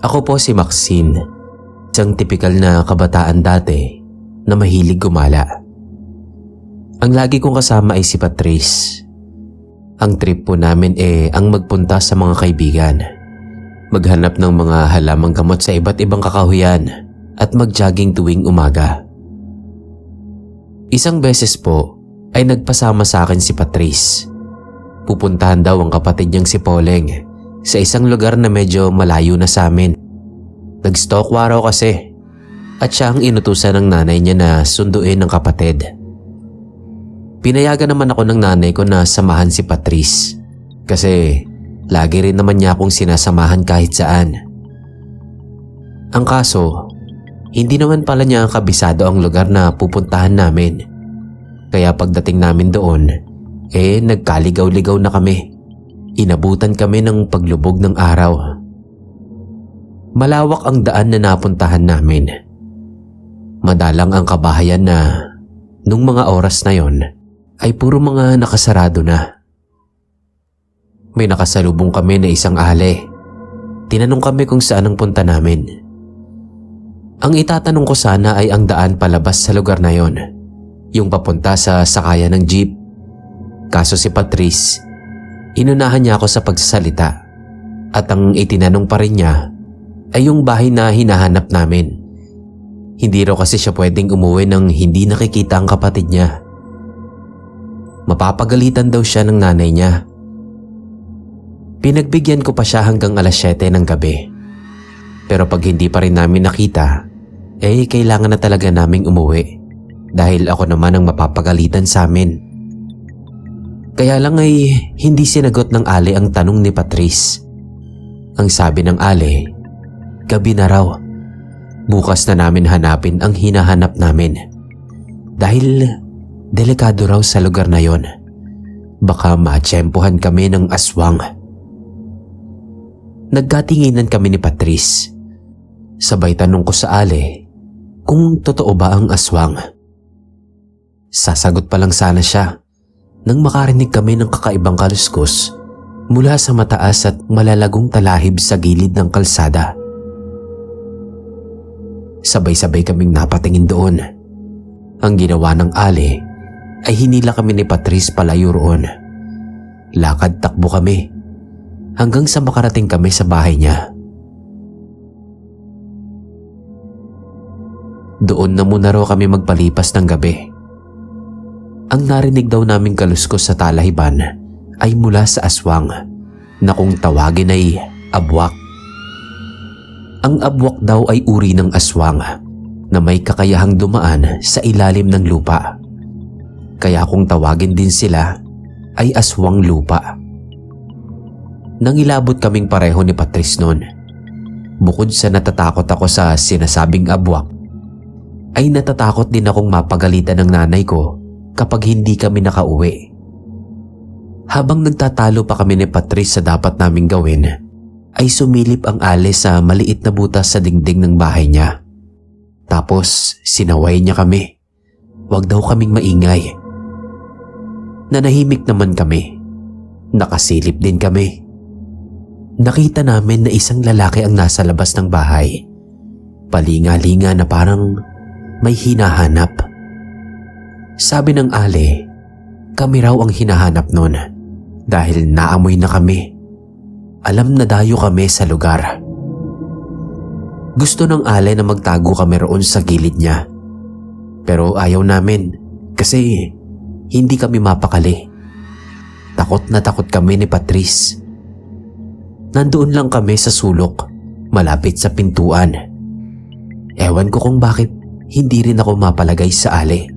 Ako po si Maxine, isang tipikal na kabataan dati na mahilig gumala. Ang lagi kong kasama ay si Patrice. Ang trip po namin ang magpunta sa mga kaibigan, maghanap ng mga halamang gamot sa iba't ibang kakahuyan at mag-jogging tuwing umaga. Isang beses po ay nagpasama sa akin si Patrice. Pupuntahan daw ang kapatid niyang si Poleng sa isang lugar na medyo malayo na sa amin. Nag-stalk raw kasi at siya ang inutusan ng nanay niya na sunduin ng kapatid. Pinayagan naman ako ng nanay ko na samahan si Patrice kasi lagi rin naman niya akong sinasamahan kahit saan. Ang kaso, hindi naman pala niya kabisado ang lugar na pupuntahan namin. Kaya pagdating namin doon, nagkaligaw-ligaw na kami. Inabutan kami ng paglubog ng araw. Malawak ang daan na napuntahan namin. Madalang ang kabahayan na nung mga oras na yon ay puro mga nakasarado na. May nakasalubong kami na isang ale. Tinanong kami kung saan ang punta namin. Ang itatanong ko sana ay ang daan palabas sa lugar na yon, yung papunta sa sakayan ng jeep. Kaso si Patrice, inunahan niya ako sa pagsasalita at ang itinanong pa rin niya ay yung bahay na hinahanap namin. Hindi raw kasi siya pwedeng umuwi nang hindi nakikita ang kapatid niya. Mapapagalitan daw siya ng nanay niya. Pinagbigyan ko pa siya hanggang alas 7 ng gabi. Pero pag hindi pa rin namin nakita, kailangan na talaga naming umuwi dahil ako naman ang mapapagalitan sa amin. Kaya lang ay hindi sinagot ng ale ang tanong ni Patrice. Ang sabi ng ale, gabi na raw. Bukas na namin hanapin ang hinahanap namin. Dahil delikado raw sa lugar na yon. Baka matsyempohan kami ng aswang. Nagkatinginan kami ni Patrice. Sabay tanong ko sa ale kung totoo ba ang aswang. Sasagot pa lang sana siya nang makarinig kami ng kakaibang kaluskos mula sa mataas at malalagong talahib sa gilid ng kalsada. Sabay-sabay kaming napatingin doon. Ang ginawa ng ale ay hinila kami ni Patrice palayo roon. Lakad takbo kami hanggang sa makarating kami sa bahay niya. Doon na muna raw kami magpalipas ng gabi. Ang narinig daw naming kaluskos sa talahiban ay mula sa aswang na kung tawagin ay abwak. Ang abwak daw ay uri ng aswang na may kakayahang dumaan sa ilalim ng lupa. Kaya kung tawagin din sila ay aswang lupa. Nangilabot kaming pareho ni Patrice noon. Bukod sa natatakot ako sa sinasabing abwak, ay natatakot din akong mapagalitan ng nanay ko kapag hindi kami nakauwi. Habang nagtatalo pa kami ni Patrice sa dapat naming gawin, ay sumilip ang ale sa maliit na butas sa dingding ng bahay niya. Tapos sinaway niya kami. Huwag daw kaming maingay. Nanahimik naman kami. Nakasilip din kami. Nakita namin na isang lalaki ang nasa labas ng bahay. Palinga-linga na parang may hinahanap. Sabi ng ale, kami raw ang hinahanap nun dahil naamoy na kami. Alam na dayo kami sa lugar. Gusto ng ale na magtago kami roon sa gilid niya. Pero ayaw namin kasi hindi kami mapakali. Takot na takot kami ni Patrice. Nandoon lang kami sa sulok, malapit sa pintuan. Ewan ko kung bakit hindi rin ako mapalagay sa ale.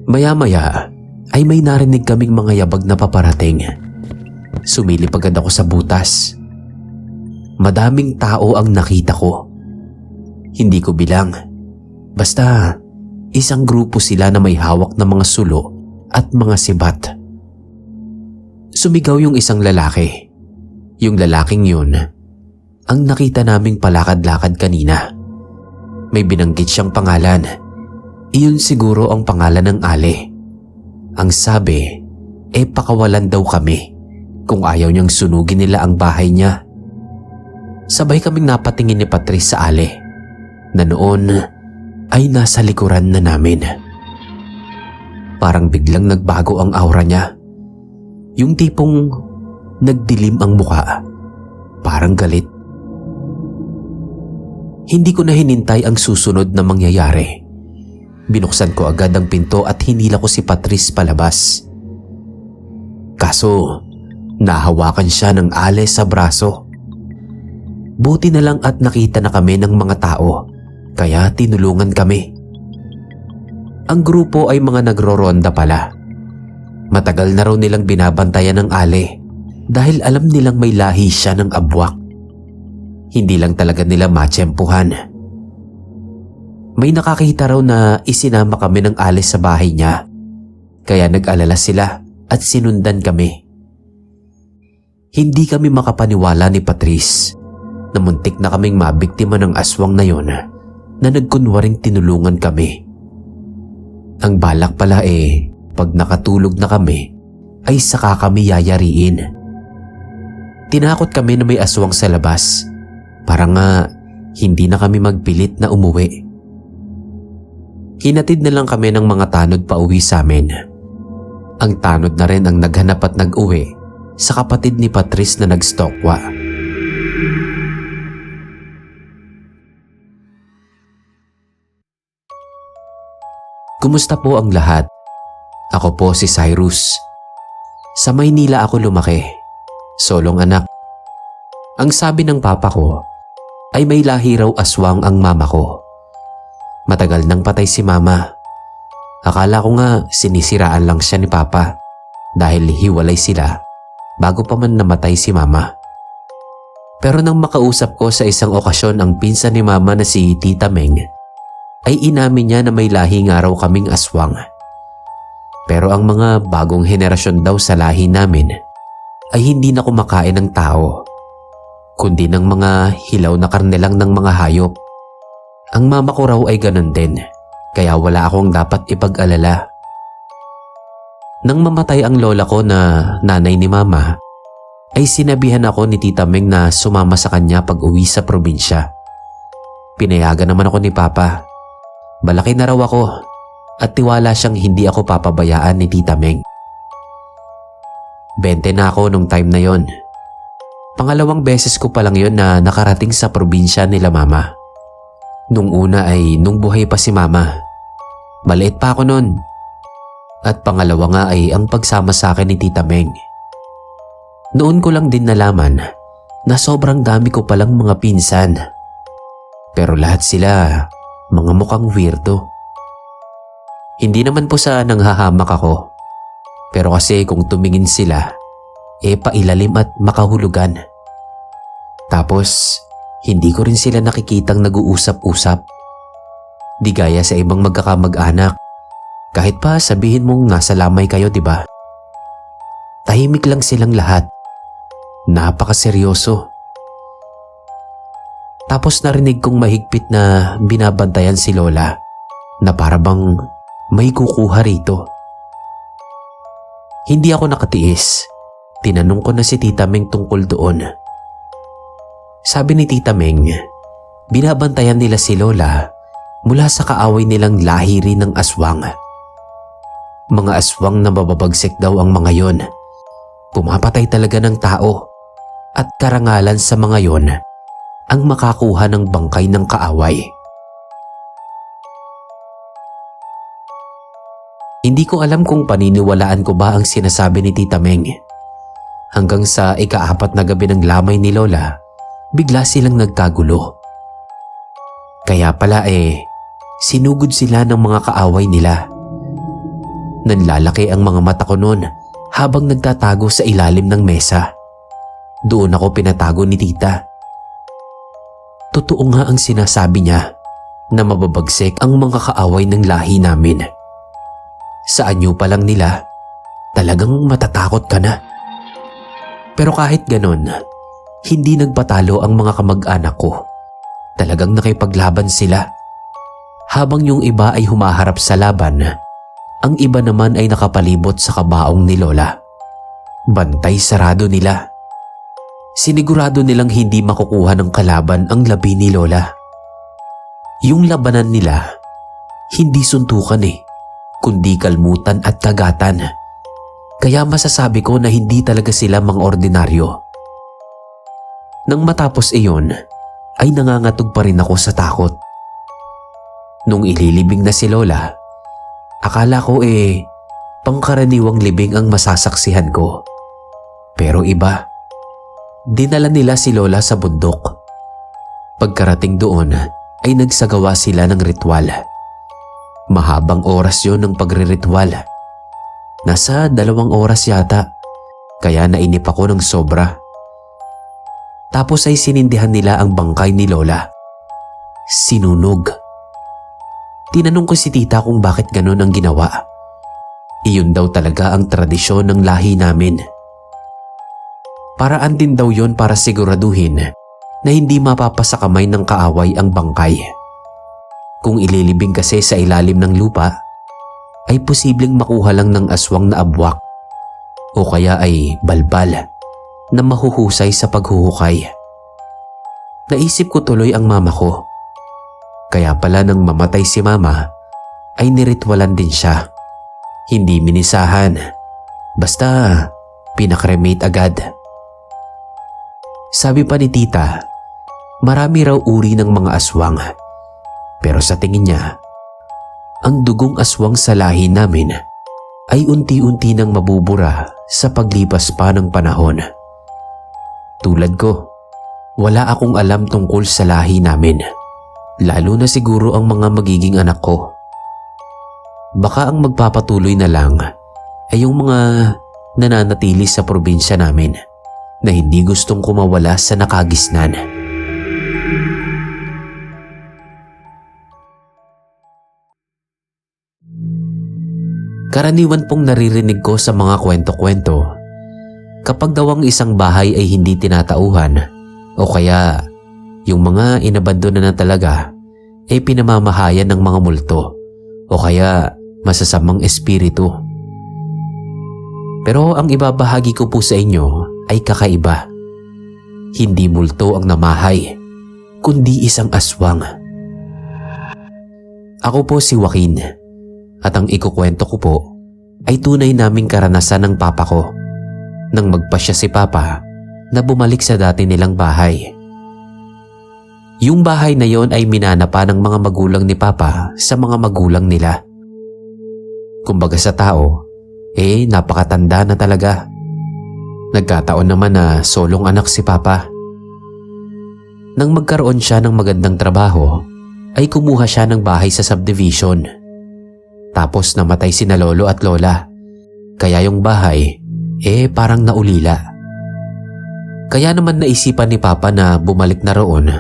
Maya-maya ay may narinig kaming mga yabag na paparating. Sumilip agad ako sa butas. Madaming tao ang nakita ko. Hindi ko bilang. Basta isang grupo sila na may hawak na mga sulo at mga sibat. Sumigaw yung isang lalaki. Yung lalaking yun ang nakita naming palakad-lakad kanina. May binanggit siyang pangalan. Iyon siguro ang pangalan ng ale. Ang sabi, pakawalan daw kami kung ayaw niyang sunugin nila ang bahay niya. sabay kaming napatingin ni Patrice sa ale na noon ay nasa likuran na namin. Parang biglang nagbago ang aura niya. Yung tipong nagdilim ang muka, parang galit. Hindi ko na hinintay ang susunod na mangyayari. Binuksan ko agad ang pinto at hinila ko si Patrice palabas. Kaso, nahawakan siya ng ale sa braso. Buti na lang at nakita na kami ng mga tao, kaya tinulungan kami. Ang grupo ay mga nagro-ronda pala. Matagal na raw nilang binabantayan ng ale dahil alam nilang may lahi siya ng abwak. Hindi lang talaga nila matsyempuhan. May nakakita raw na isinama kami ng ale sa bahay niya, kaya nag-alala sila at sinundan kami. Hindi kami makapaniwala ni Patrice na muntik na kaming mabiktima ng aswang na yon na nagkunwaring tinulungan kami. Ang balak pala pag nakatulog na kami ay saka kami yayariin. Tinakot kami na may aswang sa labas para nga hindi na kami magpilit na umuwi. Hinatid na lang kami ng mga tanod pa uwi sa amin. Ang tanod na rin ang naghanap at nag-uwi sa kapatid ni Patrice na nagstokwa. Kumusta po ang lahat? Ako po si Cyrus. Sa Maynila ako lumaki. Solong anak. Ang sabi ng papa ko ay may lahi raw aswang ang mama ko. Matagal nang patay si mama. Akala ko nga sinisiraan lang siya ni papa dahil hiwalay sila bago pa man namatay si mama. Pero nang makausap ko sa isang okasyon ang pinsan ni mama na si Tita Meng, ay inamin niya na may lahi nga raw kaming aswang. Pero ang mga bagong henerasyon daw sa lahi namin ay hindi na kumakain ng tao, kundi ng mga hilaw na karne lang ng mga hayop. Ang mama ko raw ay ganun din, kaya wala akong dapat ipag-alala. Nang mamatay ang lola ko na nanay ni mama, ay sinabihan ako ni Tita Meng na sumama sa kanya pag uwi sa probinsya. Pinayagan naman ako ni papa. Malaki na raw ako at tiwala siyang hindi ako papabayaan ni Tita Meng. 20 na ako nung time na yon. Pangalawang beses ko pa lang yon na nakarating sa probinsya nila mama. Nung una ay nung buhay pa si mama. Maliit pa ako nun. At pangalawa nga ay ang pagsama sa akin ni Tita Meng. Noon ko lang din nalaman na sobrang dami ko palang mga pinsan. Pero lahat sila mga mukhang weirdo. Hindi naman po sa nanghahamak ako. Pero kasi kung tumingin sila, pailalim at makahulugan. Tapos, hindi ko rin sila nakikitang nag-uusap-usap. Di gaya sa ibang magkakamag-anak. Kahit pa sabihin mong nasa lamay kayo, di ba? Tahimik lang silang lahat. Napakaseryoso. Tapos narinig kong mahigpit na binabantayan si Lola na para bang may kukuha rito. Hindi ako nakatiis. Tinanong ko na si Tita Meng tungkol doon. Sabi ni Tita Meng, binabantayan nila si Lola mula sa kaaway nilang lahi rin ng aswang. Mga aswang na mababagsik daw ang mga yon. Pumapatay talaga ng tao at karangalan sa mga yon ang makakuha ng bangkay ng kaaway. Hindi ko alam kung paniniwalaan ko ba ang sinasabi ni Tita Meng. Hanggang sa ika-4 na gabi ng lamay ni Lola, bigla silang nagkagulo. Kaya pala sinugod sila ng mga kaaway nila. Nanlalaki ang mga mata ko noon habang nagtatago sa ilalim ng mesa. Doon ako pinatago ni Tita. Totoo nga ang sinasabi niya na mababagsik ang mga kaaway ng lahi namin. Sa anyo pa lang nila, talagang matatakot ka na. Pero kahit ganon, hindi nagpatalo ang mga kamag-anak ko. Talagang nakipaglaban sila. Habang yung iba ay humaharap sa laban, ang iba naman ay nakapalibot sa kabaong ni Lola. Bantay sarado nila. Sinigurado nilang hindi makukuha ng kalaban ang labi ni Lola. Yung labanan nila, hindi suntukan kundi kalmutan at kagatan. Kaya masasabi ko na hindi talaga sila mga ordinaryo. Nang matapos iyon, ay nangangatog pa rin ako sa takot. Nung ililibing na si Lola, akala ko pangkaraniwang libing ang masasaksihan ko. Pero iba, dinala nila si Lola sa bundok. Pagkarating doon ay nagsagawa sila ng ritual. Mahabang oras yon ng pagre-ritual. Nasa 2 oras yata, kaya nainip ako ng sobra. Tapos ay sinindihan nila ang bangkay ni Lola. Sinunog. Tinanong ko si tita kung bakit ganun ang ginawa. Iyon daw talaga ang tradisyon ng lahi namin. Paraan din daw yon para siguraduhin na hindi mapapasa kamay ng kaaway ang bangkay. Kung ililibing kasi sa ilalim ng lupa, ay posibleng makuha lang ng aswang na abwak o kaya ay balbal na mahuhusay sa paghuhukay. Naisip ko tuloy ang mama ko. Kaya pala nang mamatay si mama, ay niritwalan din siya. Hindi minisahan, basta pinakremate agad. Sabi pa ni tita, marami raw uri ng mga aswang. Pero sa tingin niya, ang dugong aswang sa lahi namin ay unti-unti nang mabubura sa paglipas pa ng panahon. Tulad ko, wala akong alam tungkol sa lahi namin, lalo na siguro ang mga magiging anak ko. Baka ang magpapatuloy na lang ay yung mga nananatili sa probinsya namin na hindi gustong kumawala sa nakagisnan. Karaniwan pong naririnig ko sa mga kwento-kwento, kapag daw ang isang bahay ay hindi tinatauhan o kaya yung mga inabandona na talaga ay pinamamahayan ng mga multo o kaya masasamang espiritu. Pero ang ibabahagi ko po sa inyo ay kakaiba. Hindi multo ang namahay, kundi isang aswang. Ako po si Joaquin at ang ikukwento ko po ay tunay naming karanasan ng papa ko nang magpasya si papa na bumalik sa dati nilang bahay. Yung bahay na yon ay minana pa ng mga magulang ni papa sa mga magulang nila. Kumbaga sa tao, napakatanda na talaga. Nagkataon naman na solong anak si papa. Nang magkaroon siya ng magandang trabaho, ay kumuha siya ng bahay sa subdivision. Tapos namatay sina lolo at lola, kaya yung bahay parang naulila. Kaya naman naisipan ni papa na bumalik na roon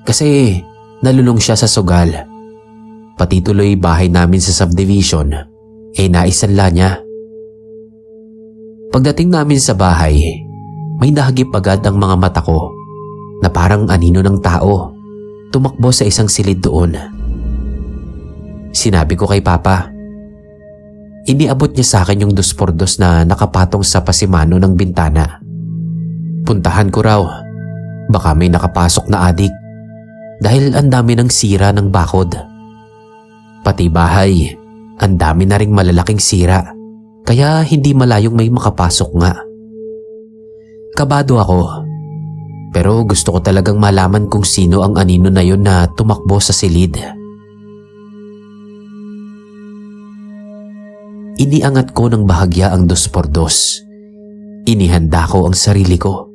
kasi nalulong siya sa sugal. Pati tuloy bahay namin sa subdivision naisanla niya. Pagdating namin sa bahay, may nahagip agad ang mga mata ko na parang anino ng tao tumakbo sa isang silid doon. Sinabi ko kay papa. Iniabot niya sa akin yung 2x2 na nakapatong sa pasimano ng bintana. Puntahan ko raw, baka may nakapasok na adik dahil ang dami ng sira ng bakod. Pati bahay, ang dami na ring malalaking sira, kaya hindi malayong may makapasok nga. Kabado ako, pero gusto ko talagang malaman kung sino ang anino na yun na tumakbo sa silid. Iniangat ko ng bahagya ang 2x2. Inihanda ko ang sarili ko.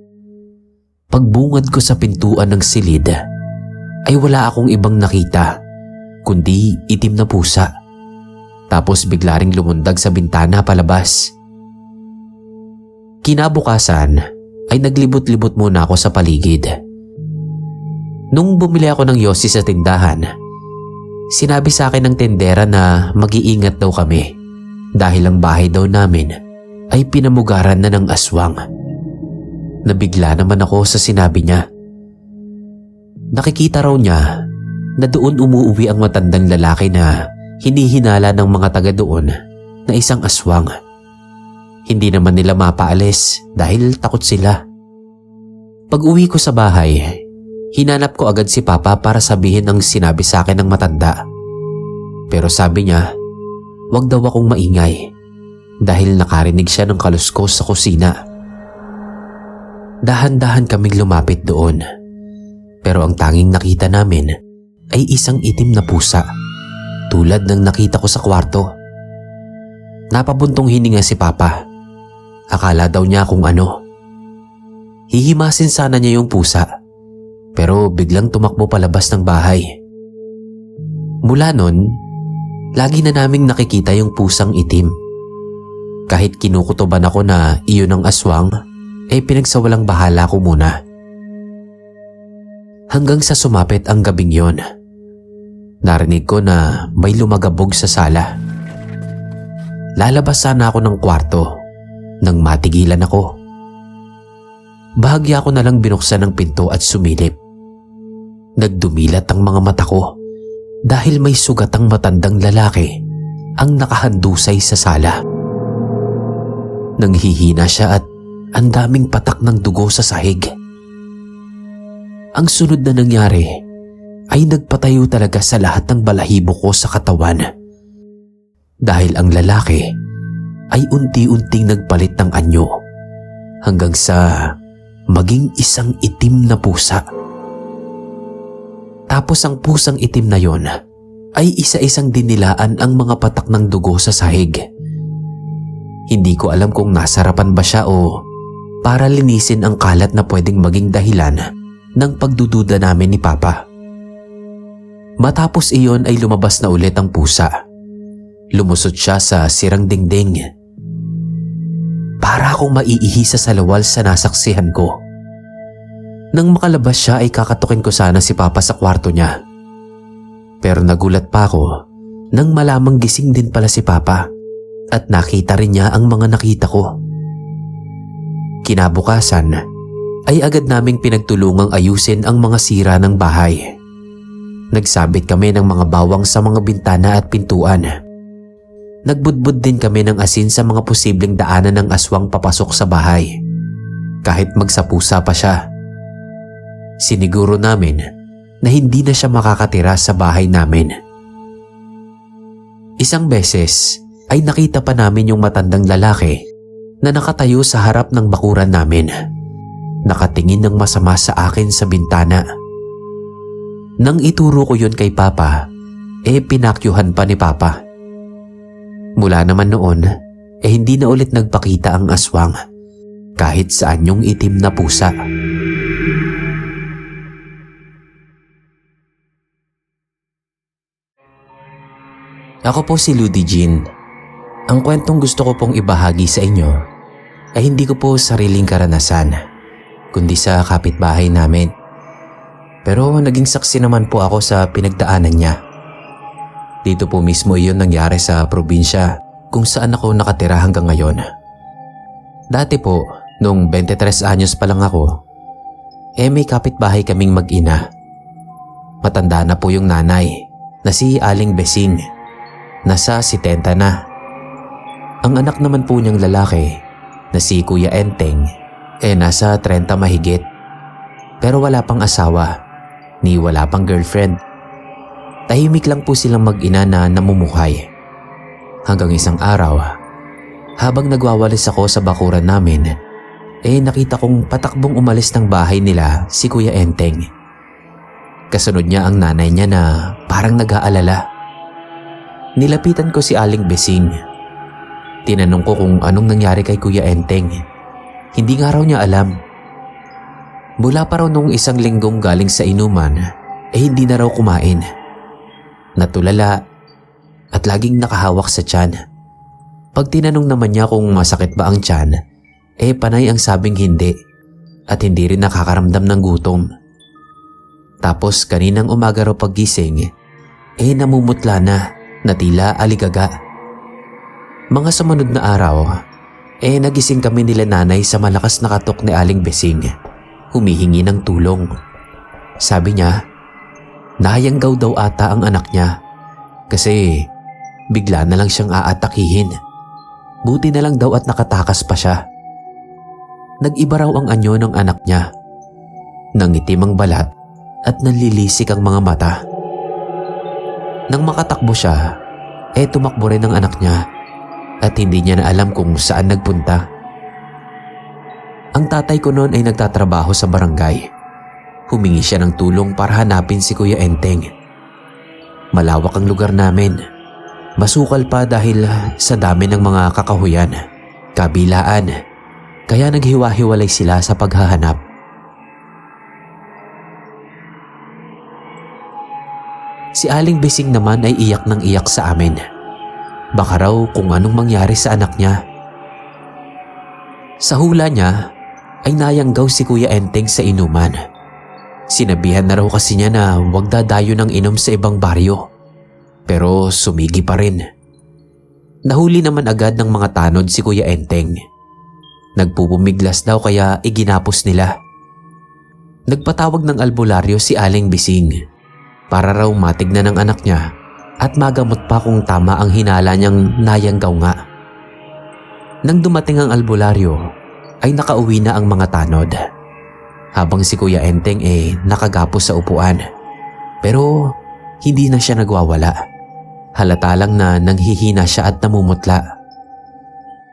Pagbungad ko sa pintuan ng silid, ay wala akong ibang nakita, kundi itim na pusa. Tapos bigla ring lumundag sa bintana palabas. Kinabukasan ay naglibot-libot muna ako sa paligid. Nung bumili ako ng yosi sa tindahan, sinabi sa akin ng tendera na mag-iingat daw kami. Dahil ang bahay daw namin ay pinamugaran na ng aswang. Nabigla naman ako sa sinabi niya. Nakikita raw niya na doon umuuwi ang matandang lalaki na hinihinala ng mga taga doon na isang aswang. Hindi naman nila mapaalis dahil takot sila. Pag-uwi ko sa bahay, hinanap ko agad si Papa para sabihin ang sinabi sa akin ng matanda. Pero sabi niya, wag daw akong maingay dahil nakarinig siya ng kaluskos sa kusina. Dahan-dahan kaming lumapit doon. Pero ang tanging nakita namin ay isang itim na pusa tulad ng nakita ko sa kwarto. Napabuntong hininga si Papa. Akala daw niya kung ano. Hihimasin sana niya yung pusa pero biglang tumakbo palabas ng bahay. Mula nun, lagi na naming nakikita yung pusang itim. Kahit kinukutuban ako na iyon ang aswang, pinagsawalang bahala ko muna. Hanggang sa sumapit ang gabing yon, narinig ko na may lumagabog sa sala. Lalabas sana ako ng kwarto nang matigilan ako. Bahagya ko na lang binuksan ang pinto at sumilip. Nagdumilat ang mga mata ko dahil may sugat ang matandang lalaki ang nakahandusay sa sala. Nanghihina siya at ang daming patak ng dugo sa sahig. Ang sunod na nangyari ay nagpatayo talaga sa lahat ng balahibo ko sa katawan. Dahil ang lalaki ay unti-unting nagpalit ng anyo hanggang sa maging isang itim na pusa. Tapos ang pusang itim na yon ay isa-isang dinilaan ang mga patak ng dugo sa sahig. Hindi ko alam kung nasarapan ba siya o para linisin ang kalat na pwedeng maging dahilan ng pagdududa namin ni Papa. Matapos iyon ay lumabas na ulit ang pusa. Lumusot siya sa sirang dingding. Para akong maiihi sa salawal sa nasaksihan ko. Nang makalabas siya ay kakatukin ko sana si Papa sa kwarto niya. Pero nagulat pa ako nang malamang gising din pala si Papa at nakita rin niya ang mga nakita ko. Kinabukasan ay agad naming pinagtulungang ayusin ang mga sira ng bahay. Nagsabit kami ng mga bawang sa mga bintana at pintuan. Nagbudbud din kami ng asin sa mga posibleng daanan ng aswang papasok sa bahay. Kahit magsapusa pa siya. Siniguro namin na hindi na siya makakatira sa bahay namin. Isang beses ay nakita pa namin yung matandang lalaki na nakatayo sa harap ng bakuran namin. Nakatingin ng masama sa akin sa bintana. Nang ituro ko yun kay Papa, pinakyuhan pa ni Papa. Mula naman noon, hindi na ulit nagpakita ang aswang kahit saan yung itim na pusa. Ako po si Ludi Jean. Ang kwentong gusto ko pong ibahagi sa inyo ay hindi ko po sariling karanasan, kundi sa kapitbahay namin. Pero naging saksi naman po ako sa pinagdaanan niya. Dito po mismo iyon nangyari sa probinsya kung saan ako nakatira hanggang ngayon. Dati po, nung 23 anyos pa lang ako, may kapitbahay kaming mag-ina. Matanda na po yung nanay na si Aling Besing. Nasa 70 na. Ang anak naman po niyang lalaki na si Kuya Enteng nasa 30 mahigit. Pero wala pang asawa, ni wala pang girlfriend. Tahimik lang po silang mag-ina na namumuhay. Hanggang isang araw, habang nagwawalis ako sa bakuran namin, nakita kong patakbong umalis ng bahay nila si Kuya Enteng. Kasunod niya ang nanay niya na parang nag-aalala. Nilapitan ko si Aling Besing. Tinanong ko kung anong nangyari kay Kuya Enteng. Hindi nga raw niya alam. Mula pa raw nung isang linggong galing sa inuman, hindi na raw kumain. Natulala at laging nakahawak sa tiyan. Pag tinanong naman niya kung masakit ba ang tiyan, panay ang sabing hindi at hindi rin nakakaramdam ng gutom. Tapos kaninang umaga raw paggising, namumutla na tila aligaga. Mga sumunod na araw, nagising kami nila nanay sa malakas na katok ni Aling Besing, humihingi ng tulong. Sabi niya, nahayanggaw daw ata ang anak niya kasi bigla na lang siyang aatakihin. Buti na lang daw at nakatakas pa siya. Nag-iba raw ang anyo ng anak niya Nangitim ang balat at nanlilisik ang mga mata. Nang makatakbo siya, tumakbo rin ang anak niya at hindi niya na alam kung saan nagpunta. Ang tatay ko noon ay nagtatrabaho sa barangay. Humingi siya ng tulong para hanapin si Kuya Enteng. Malawak ang lugar namin. Masukal pa dahil sa dami ng mga kakahuyan, kabilaan, kaya naghiwa-hiwalay sila sa paghahanap. Si Aling Bising naman ay iyak ng iyak sa amin. Baka raw kung anong mangyari sa anak niya. Sa hula niya ay nayanggaw si Kuya Enteng sa inuman. Sinabihan na raw kasi niya na huwag dadayo ng inom sa ibang baryo. Pero sumigi pa rin. Nahuli naman agad ng mga tanod si Kuya Enteng. Nagpupumiglas daw kaya iginapos nila. Nagpatawag ng albularyo si Aling Bising para raw matignan ng anak niya at magamot pa kung tama ang hinala niyang nayanggaw nga. Nang dumating ang albularyo ay nakauwi na ang mga tanod. Habang si Kuya Enteng nakagapos sa upuan. Pero hindi na siya nagwawala. Halata lang na nanghihina siya at namumutla.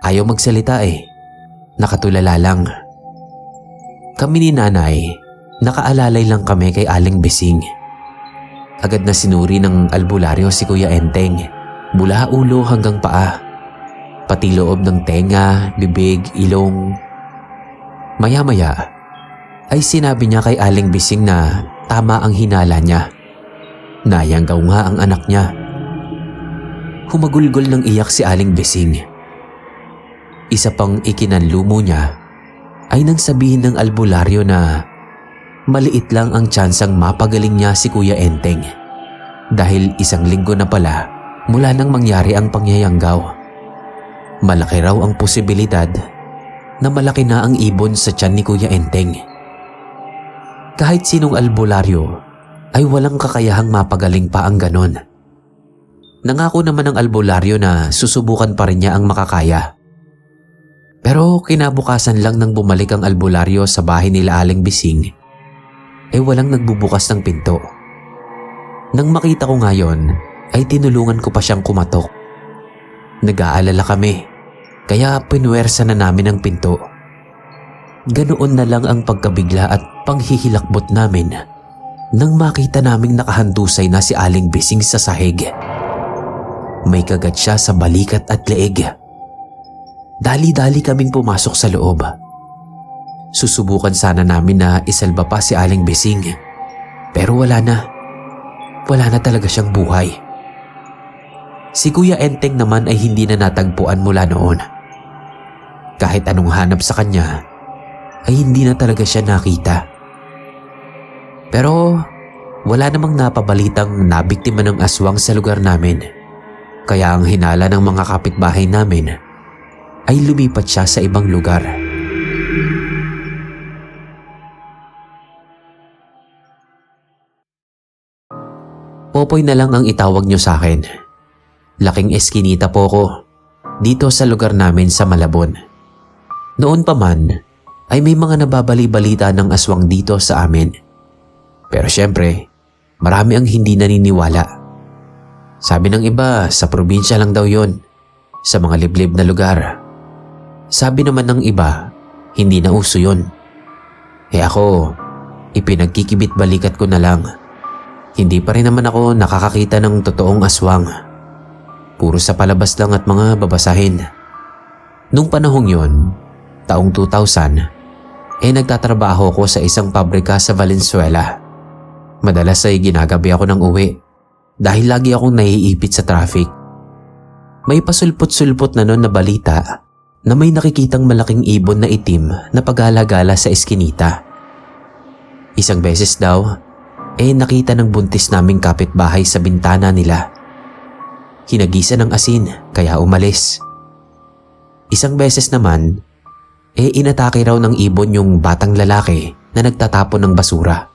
Ayaw magsalita nakatulala lang. Kami ni nanay, nakaalalay lang kami kay Aling Bising. Agad na sinuri ng albularyo si Kuya Enteng mula ulo hanggang paa. Pati loob ng tenga, bibig, ilong. Maya-maya ay sinabi niya kay Aling Bising na tama ang hinala niya. Nayanggaw nga ang anak niya. Humagulgol ng iyak si Aling Bising. Isa pang ikinanlumo niya ay nang sabihin ng albularyo na maliit lang ang tsansang mapagaling niya si Kuya Enteng dahil 1 linggo na pala mula nang mangyari ang pangyayanggaw. Malaki raw ang posibilidad na malaki na ang ibon sa tiyan ni Kuya Enteng. Kahit sinong albularyo ay walang kakayahang mapagaling pa ang ganon. Nangako naman ang albularyo na susubukan pa rin niya ang makakaya. Pero kinabukasan lang nang bumalik ang albularyo sa bahay nila Aling Bising, walang nagbubukas ng pinto. Nang makita ko ngayon, ay tinulungan ko pa siyang kumatok. Nag-aalala kami, kaya pinuwersa na namin ang pinto. Ganoon na lang ang pagkabigla at panghihilakbot namin nang makita naming nakahandusay na si Aling Bising sa sahig. May kagat siya sa balikat at leeg. Dali-dali kaming pumasok sa loob. Susubukan sana namin na isalba pa si Aling Bising. Pero wala na. Wala na talaga siyang buhay. Si Kuya Enteng naman ay hindi na natagpuan mula noon. Kahit anong hanap sa kanya, ay hindi na talaga siya nakita. Pero wala namang napabalitang nabiktima ng aswang sa lugar namin. Kaya ang hinala ng mga kapitbahay namin ay lumipat siya sa ibang lugar. Popoy na lang ang itawag niyo sa akin. Laking eskinita po ko dito sa lugar namin sa Malabon. Noon pa man ay may mga nababali-balita ng aswang dito sa amin. Pero syempre, marami ang hindi naniniwala. Sabi ng iba, sa probinsya lang daw yon, sa mga liblib na lugar. Sabi naman ng iba, hindi na uso yun. Ako, ipinagkikibit balikat ko na lang. Hindi pa rin naman ako nakakakita ng totoong aswang. Puro sa palabas lang at mga babasahin. Nung panahong yon, taong 2000, nagtatrabaho ko sa isang pabrika sa Valenzuela. Madalas ay ginagabi ako ng uwi dahil lagi akong naiipit sa traffic. May pasulpot-sulpot na noon na balita na may nakikitang malaking ibon na itim na pagala-gala sa eskinita. Isang beses daw, nakita ng buntis naming kapitbahay sa bintana nila. Hinagisa ng asin kaya umalis. Isang beses naman, inatake raw ng ibon yung batang lalaki na nagtatapon ng basura.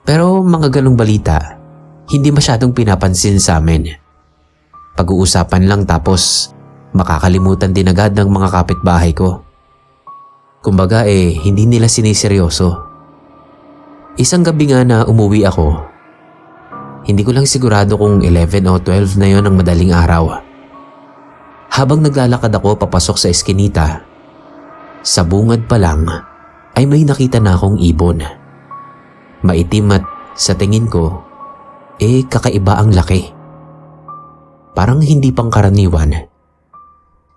Pero mga ganong balita, hindi masyadong pinapansin sa amin. Pag-uusapan lang tapos makakalimutan din agad ng mga kapitbahay ko. Kumbaga hindi nila siniseryoso. Isang gabi nga na umuwi ako. Hindi ko lang sigurado kung 11 o 12 na yon ng madaling araw. Habang naglalakad ako papasok sa eskinita, sa bungad pa lang ay may nakita na akong ibon. Maitim at sa tingin ko, kakaiba ang laki. Parang hindi pangkaraniwan.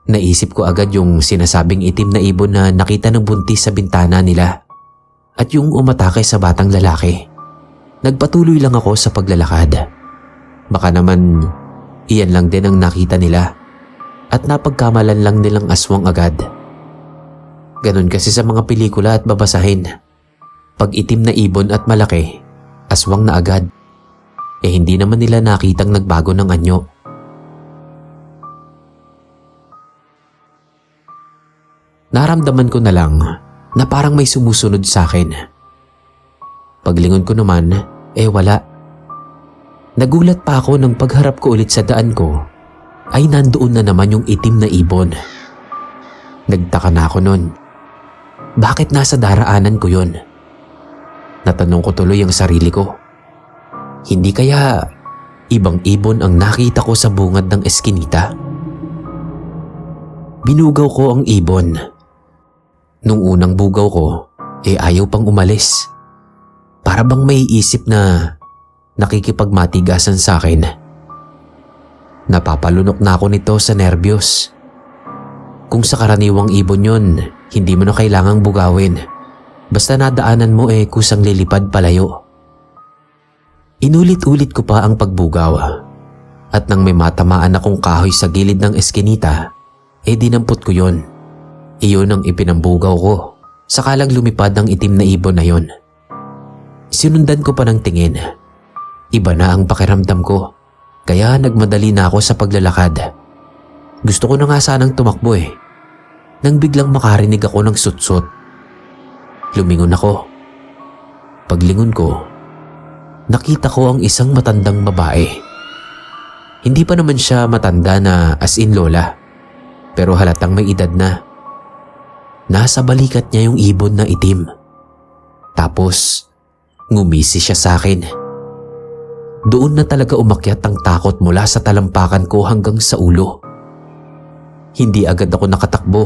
Naisip ko agad yung sinasabing itim na ibon na nakita ng buntis sa bintana nila at yung umatake sa batang lalaki. Nagpatuloy lang ako sa paglalakad. Baka naman iyan lang din ang nakita nila at napagkamalan lang nilang aswang agad. Ganon kasi sa mga pelikula at babasahin. Pag itim na ibon at malaki, aswang na agad. Hindi naman nila nakitang nagbago ng anyo. Naramdaman ko na lang na parang may sumusunod sa akin. Paglingon ko naman, wala. Nagulat pa ako nang pagharap ko ulit sa daan ko ay nandoon na naman yung itim na ibon. Nagtaka na ako nun. Bakit nasa daraanan ko yon? Natanong ko tuloy ang sarili ko. Hindi kaya ibang ibon ang nakita ko sa bungad ng eskinita? Binugaw ko ang ibon. Nung unang bugaw ko, ayaw pang umalis. Para bang may isip na nakikipagmatigasan sa akin. Napapalunok na ako nito sa nerbiyos. Kung sa karaniwang ibon yon, hindi mo na kailangang bugawin. Basta nadaanan mo kusang lilipad palayo. Inulit-ulit ko pa ang pagbugaw. At nang may matamaan akong kahoy sa gilid ng eskinita, dinampot ko yon. Iyon ang ipinambugaw ko. Sakalang lumipad ang itim na ibon na yon. Sinundan ko pa ng tingin. Iba na ang pakiramdam ko. Kaya nagmadali na ako sa paglalakad. Gusto ko na nga sanang tumakbo nang biglang makarinig ako ng sutsot. Lumingon ako. Paglingon ko, nakita ko ang isang matandang babae. Hindi pa naman siya matanda na as in lola. Pero halatang may edad na. Nasa balikat niya yung ibon na itim. Tapos, ngumisi siya sa akin. Doon na talaga umakyat ang takot mula sa talampakan ko hanggang sa ulo. Hindi agad ako nakatakbo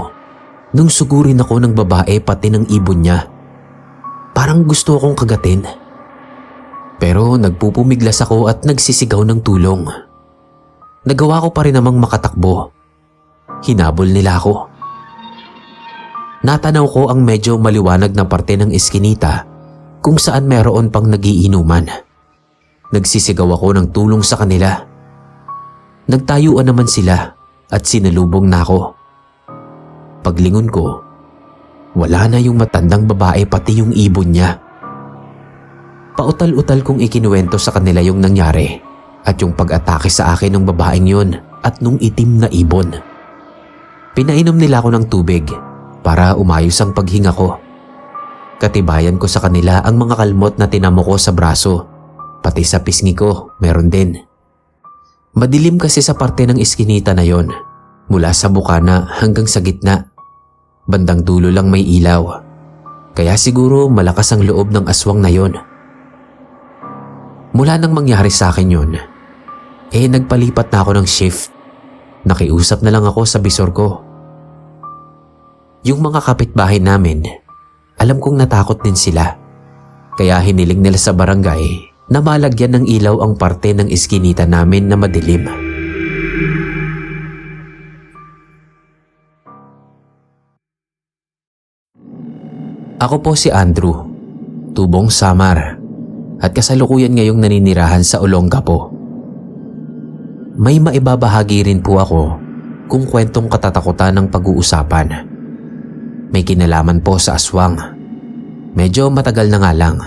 nung sugurin ako ng babae pati ng ibon niya. Parang gusto akong kagatin. Pero nagpupumiglas ako at nagsisigaw ng tulong. Nagawa ko pa rin namang makatakbo. Hinabol nila ako. Natanaw ko ang medyo maliwanag na parte ng eskinita kung saan meron pang nagiinuman. Nagsisigaw ako ng tulong sa kanila. Nagtayuan naman sila at sinalubong na ako. Paglingon ko, wala na yung matandang babae pati yung ibon niya. Pautal-utal kong ikinuwento sa kanila yung nangyari at yung pag-atake sa akin ng babaeng yun at nung itim na ibon. Pinainom nila ako ng tubig para umayos ang paghinga ko. Katibayan ko sa kanila ang mga kalmot na tinamo ko sa braso, pati sa pisngi ko meron din. Madilim kasi sa parte ng eskinita na yon, mula sa bukana hanggang sa gitna. Bandang dulo lang may ilaw, kaya siguro malakas ang loob ng aswang na yon. Mula nang mangyari sa akin yun, nagpalipat na ako ng shift. Nakiusap na lang ako sa bisor ko. Yung mga kapitbahay namin, alam kong natakot din sila. Kaya hiniling nila sa barangay na malagyan ng ilaw ang parte ng eskinita namin na madilim. Ako po si Andrew, tubong Samar, at kasalukuyan ngayong naninirahan sa Olongapo. May maibabahagi rin po ako kung kwentong katatakutan ng pag-uusapan. May kinalaman po sa aswang. Medyo matagal na nga lang.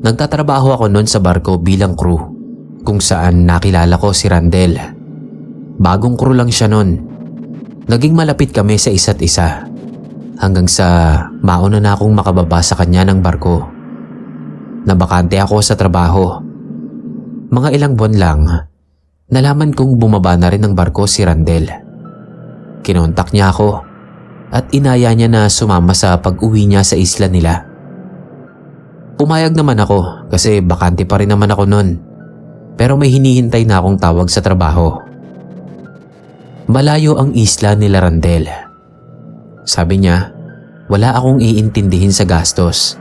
Nagtatrabaho ako noon sa barko bilang crew, kung saan nakilala ko si Randel. Bagong crew lang siya noon. Naging malapit kami sa isa't isa. Hanggang sa mauna na akong makababa sa kanya ng barko. Nabakante ako sa trabaho. Mga ilang buwan lang, nalaman kong bumaba na rin ng barko si Randel. Kinontak niya ako at inaya niya na sumama sa pag-uwi niya sa isla nila. Pumayag naman ako kasi bakante pa rin naman ako nun. Pero may hinihintay na akong tawag sa trabaho. Malayo ang isla ni Randel. Sabi niya, wala akong iintindihin sa gastos.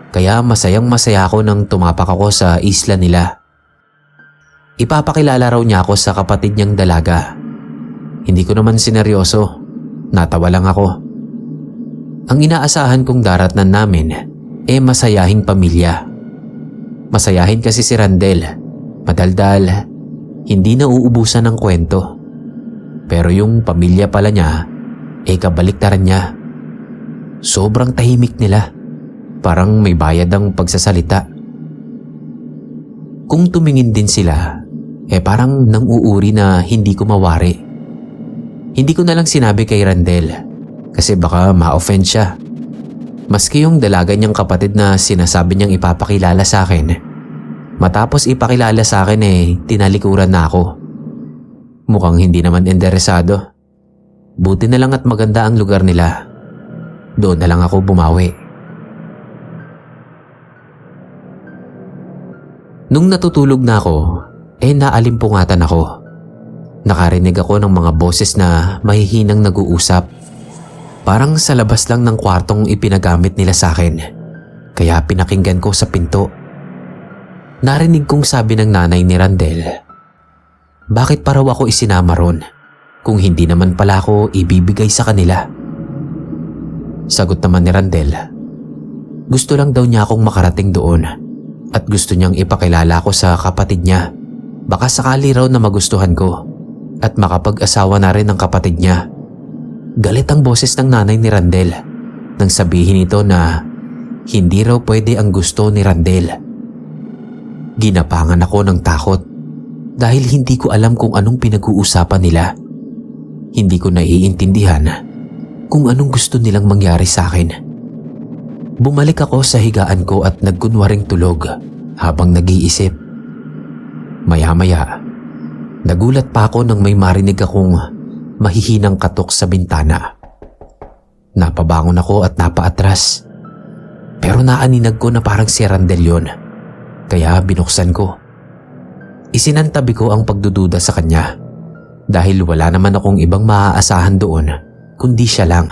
Kaya masayang masaya ako nang tumapak ako sa isla nila. Ipapakilala raw niya ako sa kapatid niyang dalaga. Hindi ko naman sineryoso. Natawa lang ako. Ang inaasahan kong daratnan namin masayahing pamilya. Masayahin kasi si Randel. Madaldal. Hindi na uubusan ng kwento. Pero yung pamilya pala niya kabaliktaran niya. Sobrang tahimik nila. Parang may bayad ang pagsasalita. Kung tumingin din sila, parang nang-uuri na hindi ko mawari. Hindi ko na lang sinabi kay Randel kasi baka ma-offend siya. Maski yung dalaga niyang kapatid na sinasabi niyang ipapakilala sa akin, matapos ipakilala sa akin tinalikuran na ako. Mukhang hindi naman interesado. Buti na lang at maganda ang lugar nila. Doon na lang ako bumawi. Nung natutulog na ako, naalimpungatan ako. Nakarinig ako ng mga boses na mahihinang nag-uusap. Parang sa labas lang ng kwartong ipinagamit nila sa akin. Kaya pinakinggan ko sa pinto. Narinig kong sabi ng nanay ni Randel, bakit pa raw ako isinama ron kung hindi naman pala ako ibibigay sa kanila? Sagot naman ni Randel, gusto lang daw niya akong makarating doon at gusto niyang ipakilala ko sa kapatid niya. Baka sakali raw na magustuhan ko at makapag-asawa na rin ang kapatid niya. Galit ang boses ng nanay ni Randel nang sabihin ito na hindi raw pwede ang gusto ni Randel. Ginapangan ako ng takot dahil hindi ko alam kung anong pinag-uusapan nila. Hindi ko naiintindihan kung anong gusto nilang mangyari sa akin. Bumalik ako sa higaan ko at nagkunwaring tulog habang nag-iisip. Maya-maya, nagulat pa ako nang may marinig akong mahihinang katok sa bintana. Napabangon ako at napaatras. Pero naaninag ko na parang si Randel yun. Kaya binuksan ko. Isinantabi ko ang pagdududa sa kanya dahil wala naman akong ibang maaasahan doon kundi siya lang.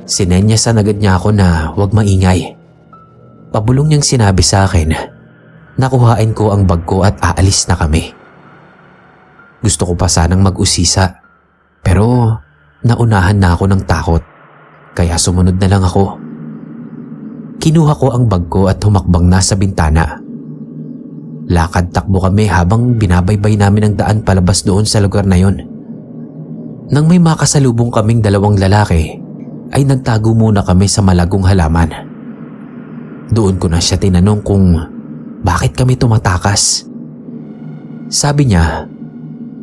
Sinenyasan agad niya ako na huwag maingay. Pabulong niyang sinabi sa akin, nakuhain ko ang bag ko at aalis na kami. Gusto ko pa sanang mag-usisa pero naunahan na ako ng takot kaya sumunod na lang ako. Kinuha ko ang bag ko at humakbang na sa bintana. Lakad-takbo kami habang binabaybay namin ang daan palabas doon sa lugar na yon. Nang may makasalubong kaming dalawang lalaki, ay nagtago muna kami sa malagong halaman. Doon ko na siya tinanong kung bakit kami tumatakas. Sabi niya,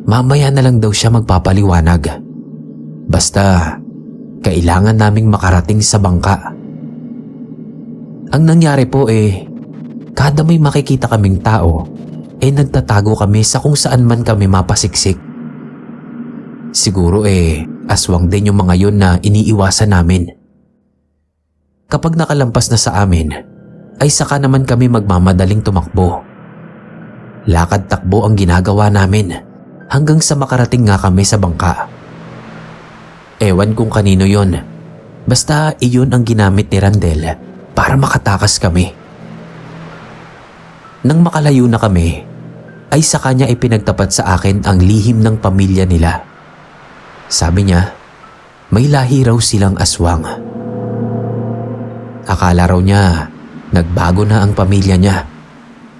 mamaya na lang daw siya magpapaliwanag. Basta, kailangan naming makarating sa bangka. Ang nangyari po kada may makikita kaming tao, nagtatago kami sa kung saan man kami mapasiksik. Siguro aswang din yung mga yun na iniiwasan namin. Kapag nakalampas na sa amin, ay saka naman kami magmamadaling tumakbo. Lakad-takbo ang ginagawa namin hanggang sa makarating nga kami sa bangka. Ewan kung kanino yon. Basta iyon ang ginamit ni Randel para makatakas kami. Nang makalayo na kami, ay sa kanya ipinagtapat sa akin ang lihim ng pamilya nila. Sabi niya, may lahi raw silang aswang. Akala raw niya, nagbago na ang pamilya niya.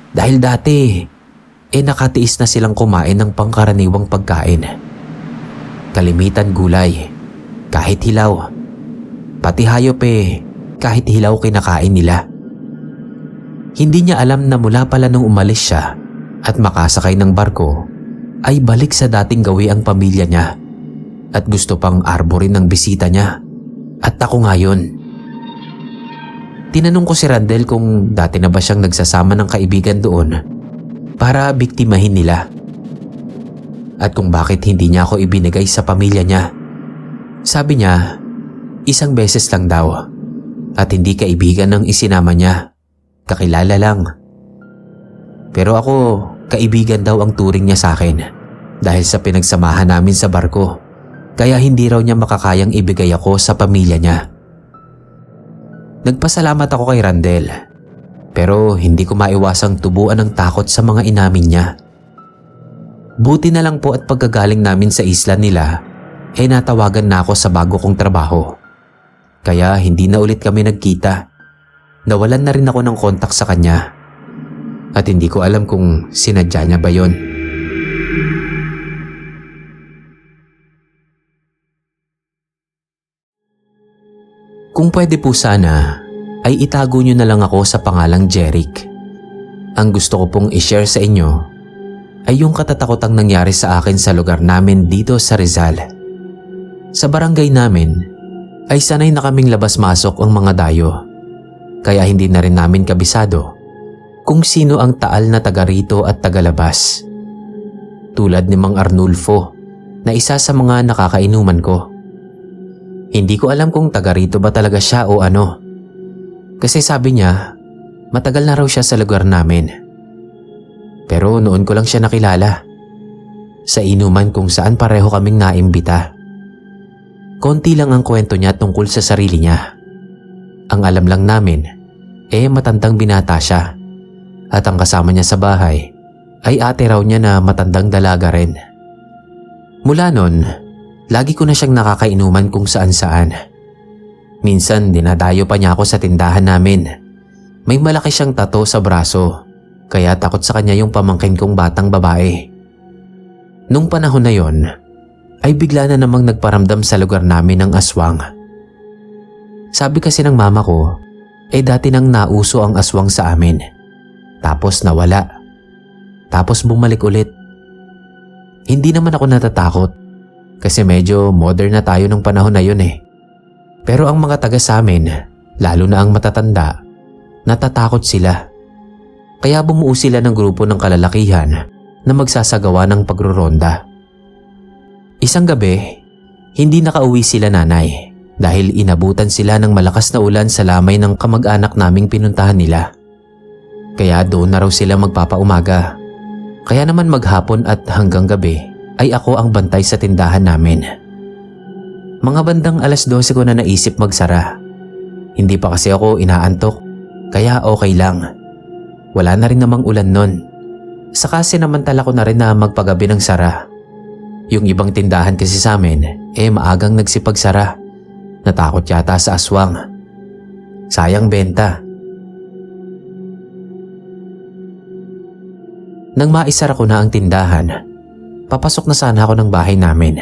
Dahil dati, nakatiis na silang kumain ng pangkaraniwang pagkain. Kalimitan gulay, kahit hilaw. Pati hayop kahit hilaw kinakain nila. Hindi niya alam na mula pala nung umalis siya at makasakay ng barko, ay balik sa dating gawi ang pamilya niya. At gusto pang arborin ng bisita niya. At ako nga yun. Tinanong ko si Randel kung dati na ba siyang nagsasama ng kaibigan doon para biktimahin nila. At kung bakit hindi niya ako ibinigay sa pamilya niya. Sabi niya, isang beses lang daw at hindi kaibigan ng isinama niya. kakilala lang. Pero ako, kaibigan daw ang turing niya sa akin dahil sa pinagsamahan namin sa barko, kaya hindi raw niya makakayang ibigay ako sa pamilya niya. Nagpasalamat ako kay Randel, pero hindi ko maiwasang tubuan ng takot sa mga inamin niya. Buti na lang po at pagkagaling namin sa isla nila, natawagan na ako sa bago kong trabaho. Kaya hindi na ulit kami nagkita. Nawalan na rin ako ng kontak sa kanya. At hindi ko alam kung sinadya niya ba yon. Kung pwede po sana, ay itago niyo na lang ako sa pangalang Jeric. Ang gusto ko pong i-share sa inyo ay yung katatakotang nangyari sa akin sa lugar namin dito sa Rizal. Sa barangay namin ay sanay na kaming labas-masok ang mga dayo, kaya hindi na rin namin kabisado kung sino ang taal na taga rito at tagalabas. Tulad ni Mang Arnulfo na isa sa mga nakakainuman ko. Hindi ko alam kung taga rito ba talaga siya o ano. Kasi sabi niya, matagal na raw siya sa lugar namin. Pero noon ko lang siya nakilala. Sa inuman kung saan pareho kaming naimbita. Konti lang ang kwento niya tungkol sa sarili niya. Ang alam lang namin, matandang binata siya. At ang kasama niya sa bahay ay ate raw niya na matandang dalaga rin. Mula nun, lagi ko na siyang nakakainuman kung saan-saan. Minsan dinadayo pa niya ako sa tindahan namin. May malaki siyang tato sa braso, kaya takot sa kanya yung pamangkin kong batang babae. Nung panahon na yon, ay bigla na namang nagparamdam sa lugar namin ng aswang. Sabi kasi ng mama ko, dati nang nauso ang aswang sa amin. Tapos nawala. Tapos bumalik ulit. Hindi naman ako natatakot kasi medyo modern na tayo ng panahon na yun Pero ang mga taga sa amin, lalo na ang matatanda, natatakot sila. Kaya bumuo sila ng grupo ng kalalakihan na magsasagawa ng pagruronda. Isang gabi, hindi nakauwi sila nanay dahil inabutan sila ng malakas na ulan sa lamay ng kamag-anak naming pinuntahan nila. Kaya doon na raw sila magpapaumaga. Kaya naman maghapon at hanggang gabi ay ako ang bantay sa tindahan namin. Mga bandang 12:00 ko na naisip magsara. Hindi pa kasi ako inaantok, kaya okay lang. Wala na rin namang ulan nun. Saka sinamantala ko na rin na magpagabi ng sara. Yung ibang tindahan kasi sa amin, maagang nagsipagsara. Natakot yata sa aswang. Sayang benta. Nang maisara ko na ang tindahan, papasok na sana ako ng bahay namin.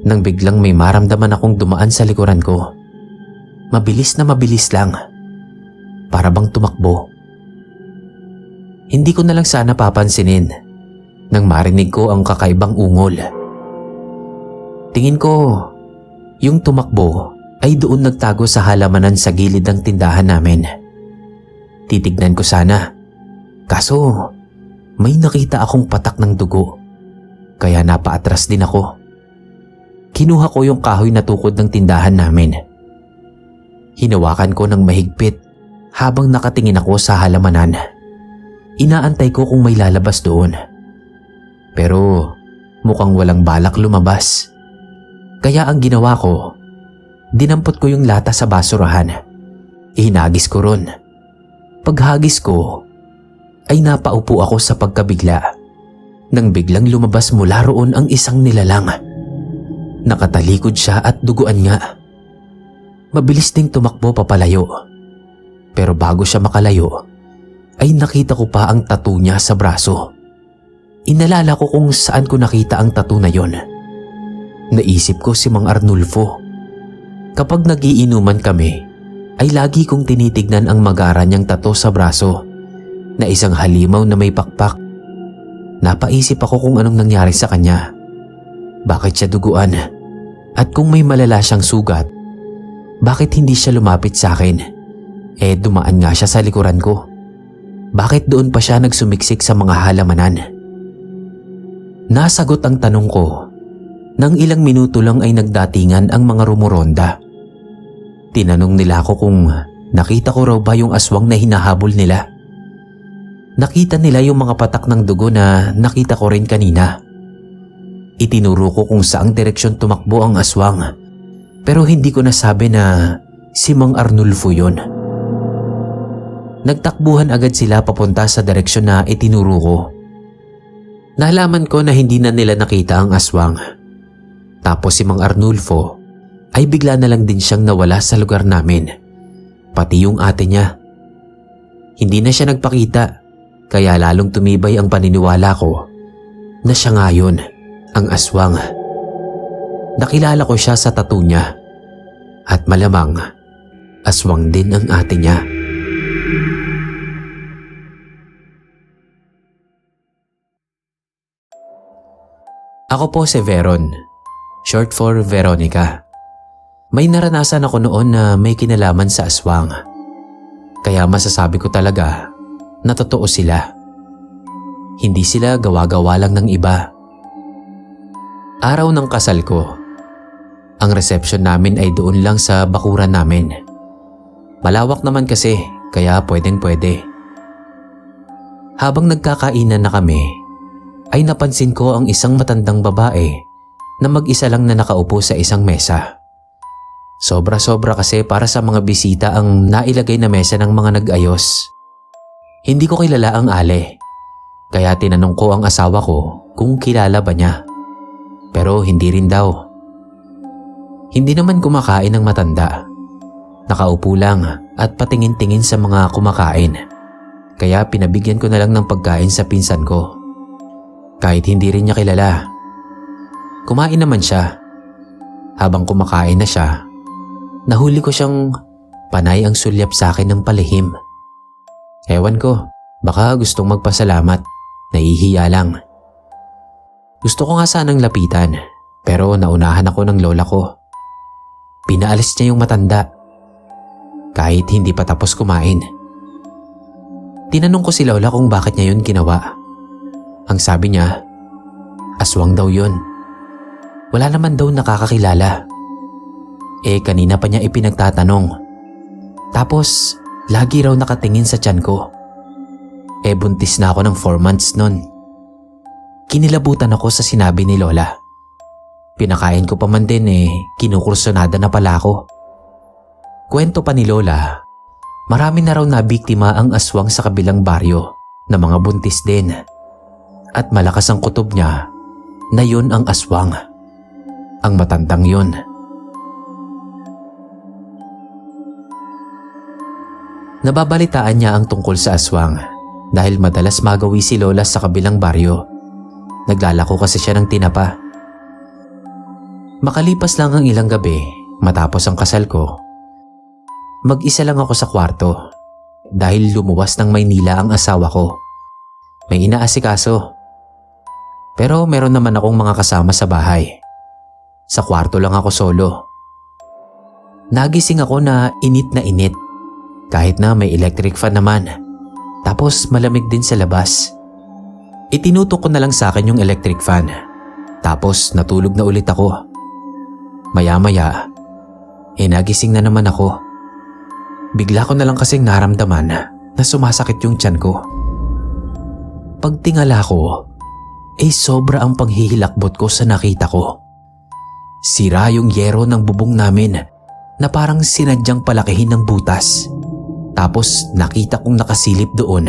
Nang biglang may maramdaman akong dumaan sa likuran ko. Mabilis na mabilis lang. Para bang tumakbo. Hindi ko na lang sana papansinin nang marinig ko ang kakaibang ungol. Tingin ko, yung tumakbo ay doon nagtago sa halamanan sa gilid ng tindahan namin. Titignan ko sana, kaso may nakita akong patak ng dugo, kaya napaatras din ako. Kinuha ko yung kahoy na tukod ng tindahan namin. Hinawakan ko ng mahigpit habang nakatingin ako sa halamanan. Inaantay ko kung may lalabas doon. Pero mukhang walang balak lumabas. Kaya ang ginawa ko, dinampot ko yung lata sa basurahan. Hinagis ko ron. Paghagis ko, ay napaupo ako sa pagkabigla. Nang biglang lumabas mula roon ang isang nilalang. Nakatalikod siya at duguan nga. Mabilis ding tumakbo papalayo. Pero bago siya makalayo, ay nakita ko pa ang tattoo niya sa braso. Inalala ko kung saan ko nakita ang tattoo na yon. Naisip ko si Mang Arnulfo. Kapag nagiinuman kami, ay lagi kong tinitignan ang magara niyang tattoo sa braso na isang halimaw na may pakpak. Napaisip ako kung anong nangyari sa kanya. Bakit siya duguan? At kung may malala siyang sugat, bakit hindi siya lumapit sa akin? Dumaan nga siya sa likuran ko. Bakit doon pa siya nagsumiksik sa mga halamanan? Nasagot ang tanong ko. Nang ilang minuto lang ay nagdatingan ang mga rumoronda. Tinanong nila ako kung nakita ko raw ba yung aswang na hinahabol nila. Nakita nila yung mga patak ng dugo na nakita ko rin kanina. Itinuro ko kung saang direksyon tumakbo ang aswang, pero hindi ko nasabi na si Mang Arnulfo yun. Nagtakbuhan agad sila papunta sa direksyon na itinuro ko. Nalaman ko na hindi na nila nakita ang aswang. Tapos si Mang Arnulfo ay bigla na lang din siyang nawala sa lugar namin. Pati yung ate niya. Hindi na siya nagpakita, kaya lalong tumibay ang paniniwala ko na siya nga yun, ang aswang. Nakilala ko siya sa tattoo niya at malamang aswang din ang ate niya. Ako po si Veron, short for Veronica. May naranasan ako noon na may kinalaman sa aswang. Kaya masasabi ko talaga na totoo sila. Hindi sila gawa-gawa lang ng iba. Araw ng kasal ko, ang reception namin ay doon lang sa bakuran namin. Malawak naman kasi, kaya pwedeng-pwede. Habang nagkakainan na kami, ay napansin ko ang isang matandang babae na mag-isa lang na nakaupo sa isang mesa. Sobra-sobra kasi para sa mga bisita ang nailagay na mesa ng mga nag-ayos. Hindi ko kilala ang ale, kaya tinanong ko ang asawa ko kung kilala ba niya. Pero hindi rin daw. Hindi naman kumakain ng matanda. Nakaupo lang at patingin-tingin sa mga kumakain. Kaya pinabigyan ko na lang ng pagkain sa pinsan ko. Kahit hindi rin niya kilala. Kumain naman siya. Habang kumakain na siya, nahuli ko siyang panay ang sulyap sa akin ng palihim. Ewan ko, baka gustong magpasalamat, nahihiya lang. Gusto ko nga sanang lapitan, pero naunahan ako ng lola ko. Pinaalis niya yung matanda, kahit hindi pa tapos kumain. Tinanong ko si lola kung bakit niya yun ginawa. Ang sabi niya, aswang daw yun. Wala naman daw nakakakilala. Kanina pa niya ipinagtatanong. Tapos, lagi raw nakatingin sa tiyan ko. Buntis na ako ng 4 months nun. Kinilabutan ako sa sinabi ni lola. Pinakain ko pa man din kinukursunada na pala ako. Kwento pa ni lola, marami na raw nabiktima ang aswang sa kabilang baryo na mga buntis din. At malakas ang kutob niya na yun ang aswang. Ang matandang yun. Nababalitaan niya ang tungkol sa aswang dahil madalas magawi si lola sa kabilang baryo. Naglalako kasi siya ng tinapa. Makalipas lang ang ilang gabi matapos ang kasal ko, mag-isa lang ako sa kwarto dahil lumuwas ng Maynila ang asawa ko. May inaasikaso. Pero meron naman akong mga kasama sa bahay. Sa kwarto lang ako solo. Nagising ako na init kahit na may electric fan naman. Tapos malamig din sa labas. Itinutok ko na lang sa akin yung electric fan. Tapos natulog na ulit ako. Maya-maya, nagising na naman ako. Bigla ko na lang kasing naramdaman na sumasakit yung tiyan ko. Pagtingala ko, sobra ang panghihilakbot ko sa nakita ko. Sira yung yero ng bubong namin na parang sinadyang palakihin ng butas. Tapos nakita kong nakasilip doon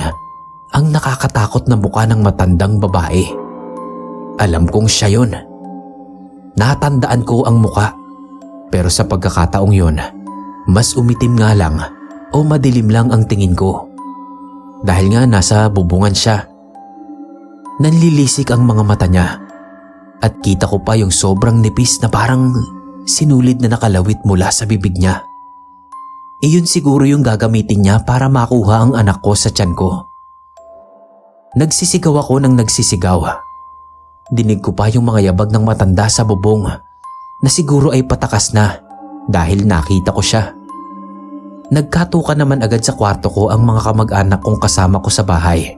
ang nakakatakot na mukha ng matandang babae. Alam kong siya yun. Natandaan ko ang muka. Pero sa pagkakataong yun, mas umitim nga lang o madilim lang ang tingin ko. Dahil nga nasa bubungan siya. Nanlilisik ang mga mata niya at kita ko pa yung sobrang nipis na parang sinulid na nakalawit mula sa bibig niya. Iyon siguro yung gagamitin niya para makuha ang anak ko sa tiyan ko. Nagsisigaw ako ng nagsisigaw. Dinig ko pa yung mga yabag ng matanda sa bubong na siguro ay patakas na dahil nakita ko siya. Nagkatuka naman agad sa kwarto ko ang mga kamag-anak kong kasama ko sa bahay.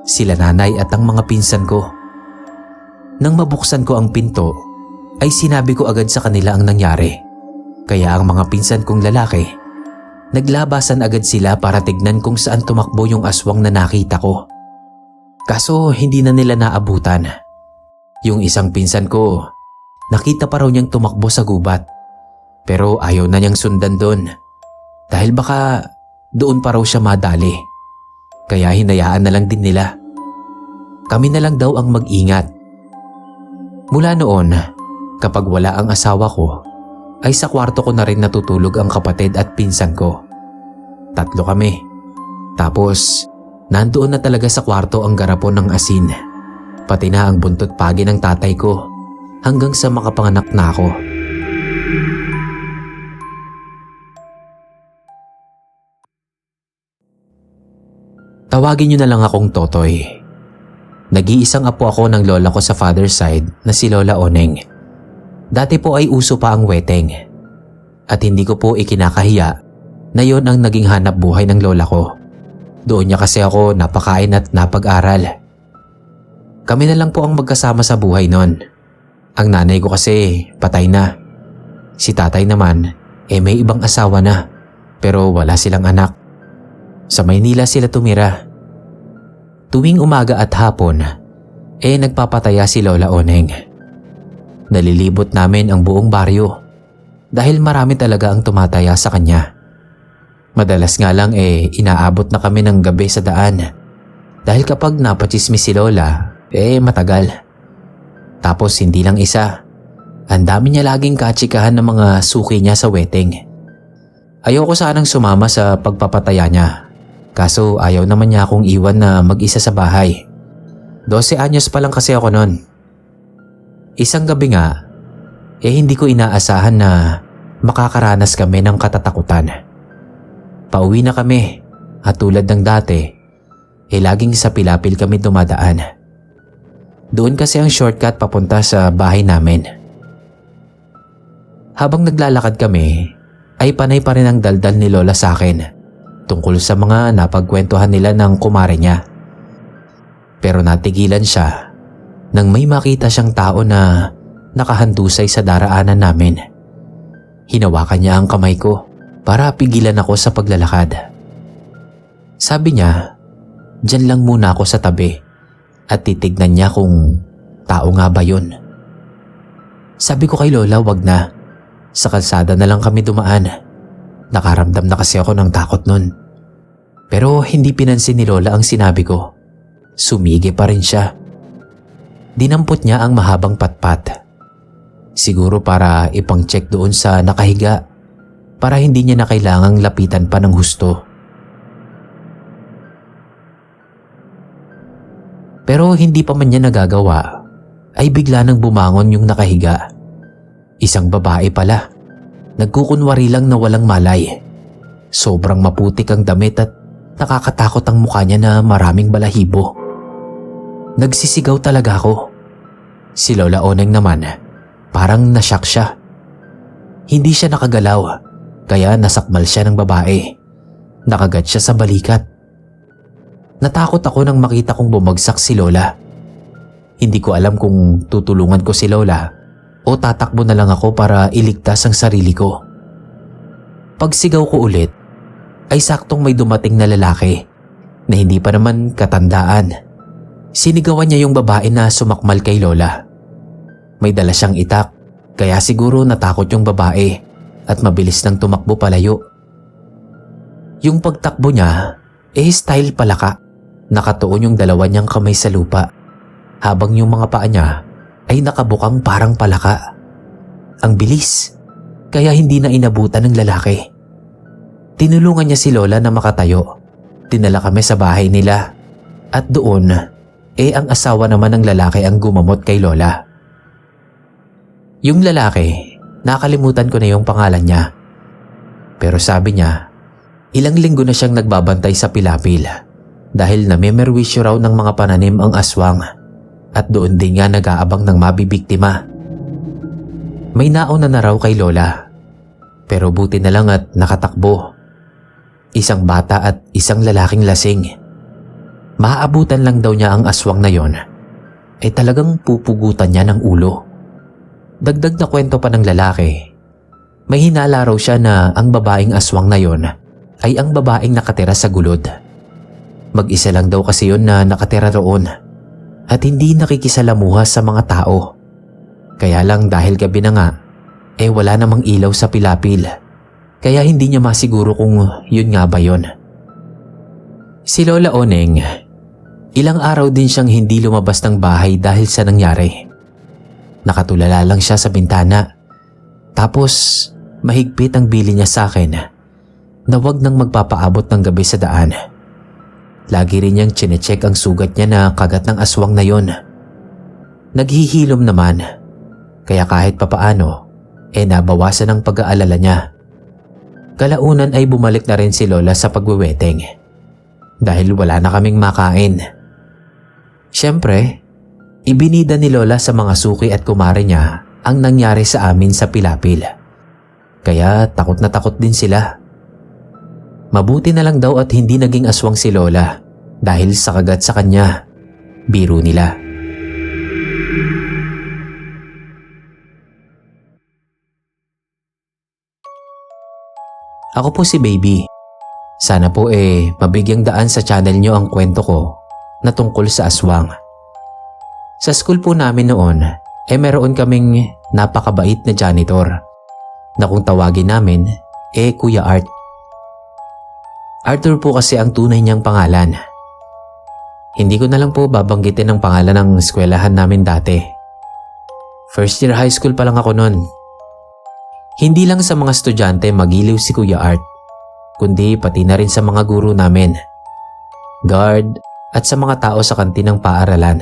Sila nanay at ang mga pinsan ko. Nang mabuksan ko ang pinto, ay sinabi ko agad sa kanila ang nangyari. Kaya ang mga pinsan kong lalaki Naglabasan agad sila para tignan kung saan tumakbo yung aswang na nakita ko. Kaso hindi na nila naabutan. Yung isang pinsan ko, nakita pa raw niyang tumakbo sa gubat. Pero ayaw na niyang sundan doon. Dahil baka doon pa raw siya madali. Kaya hinayaan na lang din nila. Kami na lang daw ang mag-ingat. Mula noon, kapag wala ang asawa ko, ay sa kwarto ko na rin natutulog ang kapatid at pinsan ko. 3 kami. Tapos, nandoon na talaga sa kwarto ang garapon ng asin. Pati na ang buntot pagi ng tatay ko hanggang sa makapanganak na ako. Tawagin niyo na lang akong Totoy. Nag-iisang apo ako ng lola ko sa father's side na si Lola Oneng. Dati po ay uso pa ang weteng. At hindi ko po ikinakahiya na yon ang naging hanap buhay ng lola ko. Doon niya kasi ako napakain at napag-aral. Kami na lang po ang magkasama sa buhay nun. Ang nanay ko kasi patay na. Si tatay naman may ibang asawa na pero wala silang anak. Sa Maynila sila tumira. Tuwing umaga at hapon, nagpapataya si Lola Oneng. Nalilibot namin ang buong baryo dahil marami talaga ang tumataya sa kanya. Madalas nga lang inaabot na kami ng gabi sa daan dahil kapag napachismis si Lola, matagal. Tapos hindi lang isa, ang dami niya laging katsikahan ng mga suki niya sa wedding. Ayoko sanang sumama sa pagpapataya niya. Kaso ayaw naman niya akong iwan na mag-isa sa bahay. 12 anyos pa lang kasi ako noon. Isang gabi nga, hindi ko inaasahan na makakaranas kami ng katatakutan. Pauwi na kami at tulad ng dati, laging sa Pilapil kami dumadaan. Doon kasi ang shortcut papunta sa bahay namin. Habang naglalakad kami, ay panay pa rin ang daldal ni Lola sa akin tungkol sa mga napagkwentuhan nila ng kumare niya. Pero natigilan siya nang may makita siyang tao na nakahandusay sa daraanan namin. Hinawakan niya ang kamay ko para pigilan ako sa paglalakad. Sabi niya, "Diyan lang muna ako sa tabi," at titignan niya kung tao nga ba yun. Sabi ko kay Lola, wag na. Sa kalsada na lang kami dumaan. Nakaramdam na kasi ako ng takot nun. Pero hindi pinansin ni Lola ang sinabi ko. Sumigi pa rin siya. Dinampot niya ang mahabang patpat. Siguro para ipang-check doon sa nakahiga, para hindi niya na kailangang lapitan pa ng husto. Pero hindi pa man niya nagagawa, ay bigla nang bumangon yung nakahiga. Isang babae pala. Nagkukunwari lang na walang malay. Sobrang maputik ang damit at nakakatakot ang mukha niya na maraming balahibo. Nagsisigaw talaga ako. Si Lola Oneng naman, parang nasyak siya. Hindi siya nakagalaw, kaya nasakmal siya ng babae. Nakagat siya sa balikat. Natakot ako nang makita kong bumagsak si Lola. Hindi ko alam kung tutulungan ko si Lola o tatakbo na lang ako para iligtas ang sarili ko. Pagsigaw ko ulit, ay saktong may dumating na lalaki na hindi pa naman katandaan. Sinigawan niya yung babae na sumakmal kay Lola. May dala siyang itak, kaya siguro natakot yung babae at mabilis nang tumakbo palayo. Yung pagtakbo niya, style palaka. Nakatuon yung dalawa niyang kamay sa lupa, habang yung mga paa niya ay nakabukang parang palaka. Ang bilis, kaya hindi na inabutan ng lalaki. Tinulungan niya si Lola na makatayo. Dinala kami sa bahay nila. At doon, ang asawa naman ng lalaki ang gumamot kay Lola. Yung lalaki, nakalimutan ko na yung pangalan niya. Pero sabi niya, ilang linggo na siyang nagbabantay sa Pilapil dahil namemerwisyo raw ng mga pananim ang aswang. At doon din nga nag-aabang ng mabibiktima. May nauna na raw kay Lola. Pero buti na lang at nakatakbo. Isang bata at isang lalaking lasing. Maaabutan lang daw niya ang aswang na yon. Talagang pupugutan niya ng ulo. Dagdag na kwento pa ng lalaki. May hinala raw siya na ang babaeng aswang na yon ay ang babaeng nakatira sa gulod. Mag-isa lang daw kasi yun na nakatira roon at hindi nakikisalamuha sa mga tao. Kaya lang dahil gabi na nga, wala namang ilaw sa pilapil. Kaya hindi niya masiguro kung yun nga ba yun. Si Lola Oneng, ilang araw din siyang hindi lumabas ng bahay dahil sa nangyari. Nakatulala lang siya sa bintana. Tapos mahigpit ang bili niya sa akin na wag nang magpapaabot ng gabi sa daan. Lagi rin niyang chinecheck ang sugat niya na kagat ng aswang na yon. Naghihilom naman, kaya kahit papaano, nabawasan ang pag-aalala niya. Kalaunan ay bumalik na rin si Lola sa pagweweteng dahil wala na kaming makain. Siyempre, ibinida ni Lola sa mga suki at kumare niya ang nangyari sa amin sa pilapil. Kaya takot na takot din sila. Mabuti na lang daw at hindi naging aswang si Lola dahil sa kagat sa kanya. Biro nila. Ako po si Baby. Sana po mabigyang daan sa channel nyo ang kwento ko na tungkol sa aswang. Sa school po namin noon, meron kaming napakabait na janitor na kung tawagin namin, Kuya Art. Arthur po kasi ang tunay niyang pangalan. Hindi ko na lang po babanggitin ang pangalan ng eskwelahan namin dati. First year high school pa lang ako noon. Hindi lang sa mga estudyante magiliw si Kuya Art, kundi pati na rin sa mga guro namin, guard at sa mga tao sa kantinang paaralan.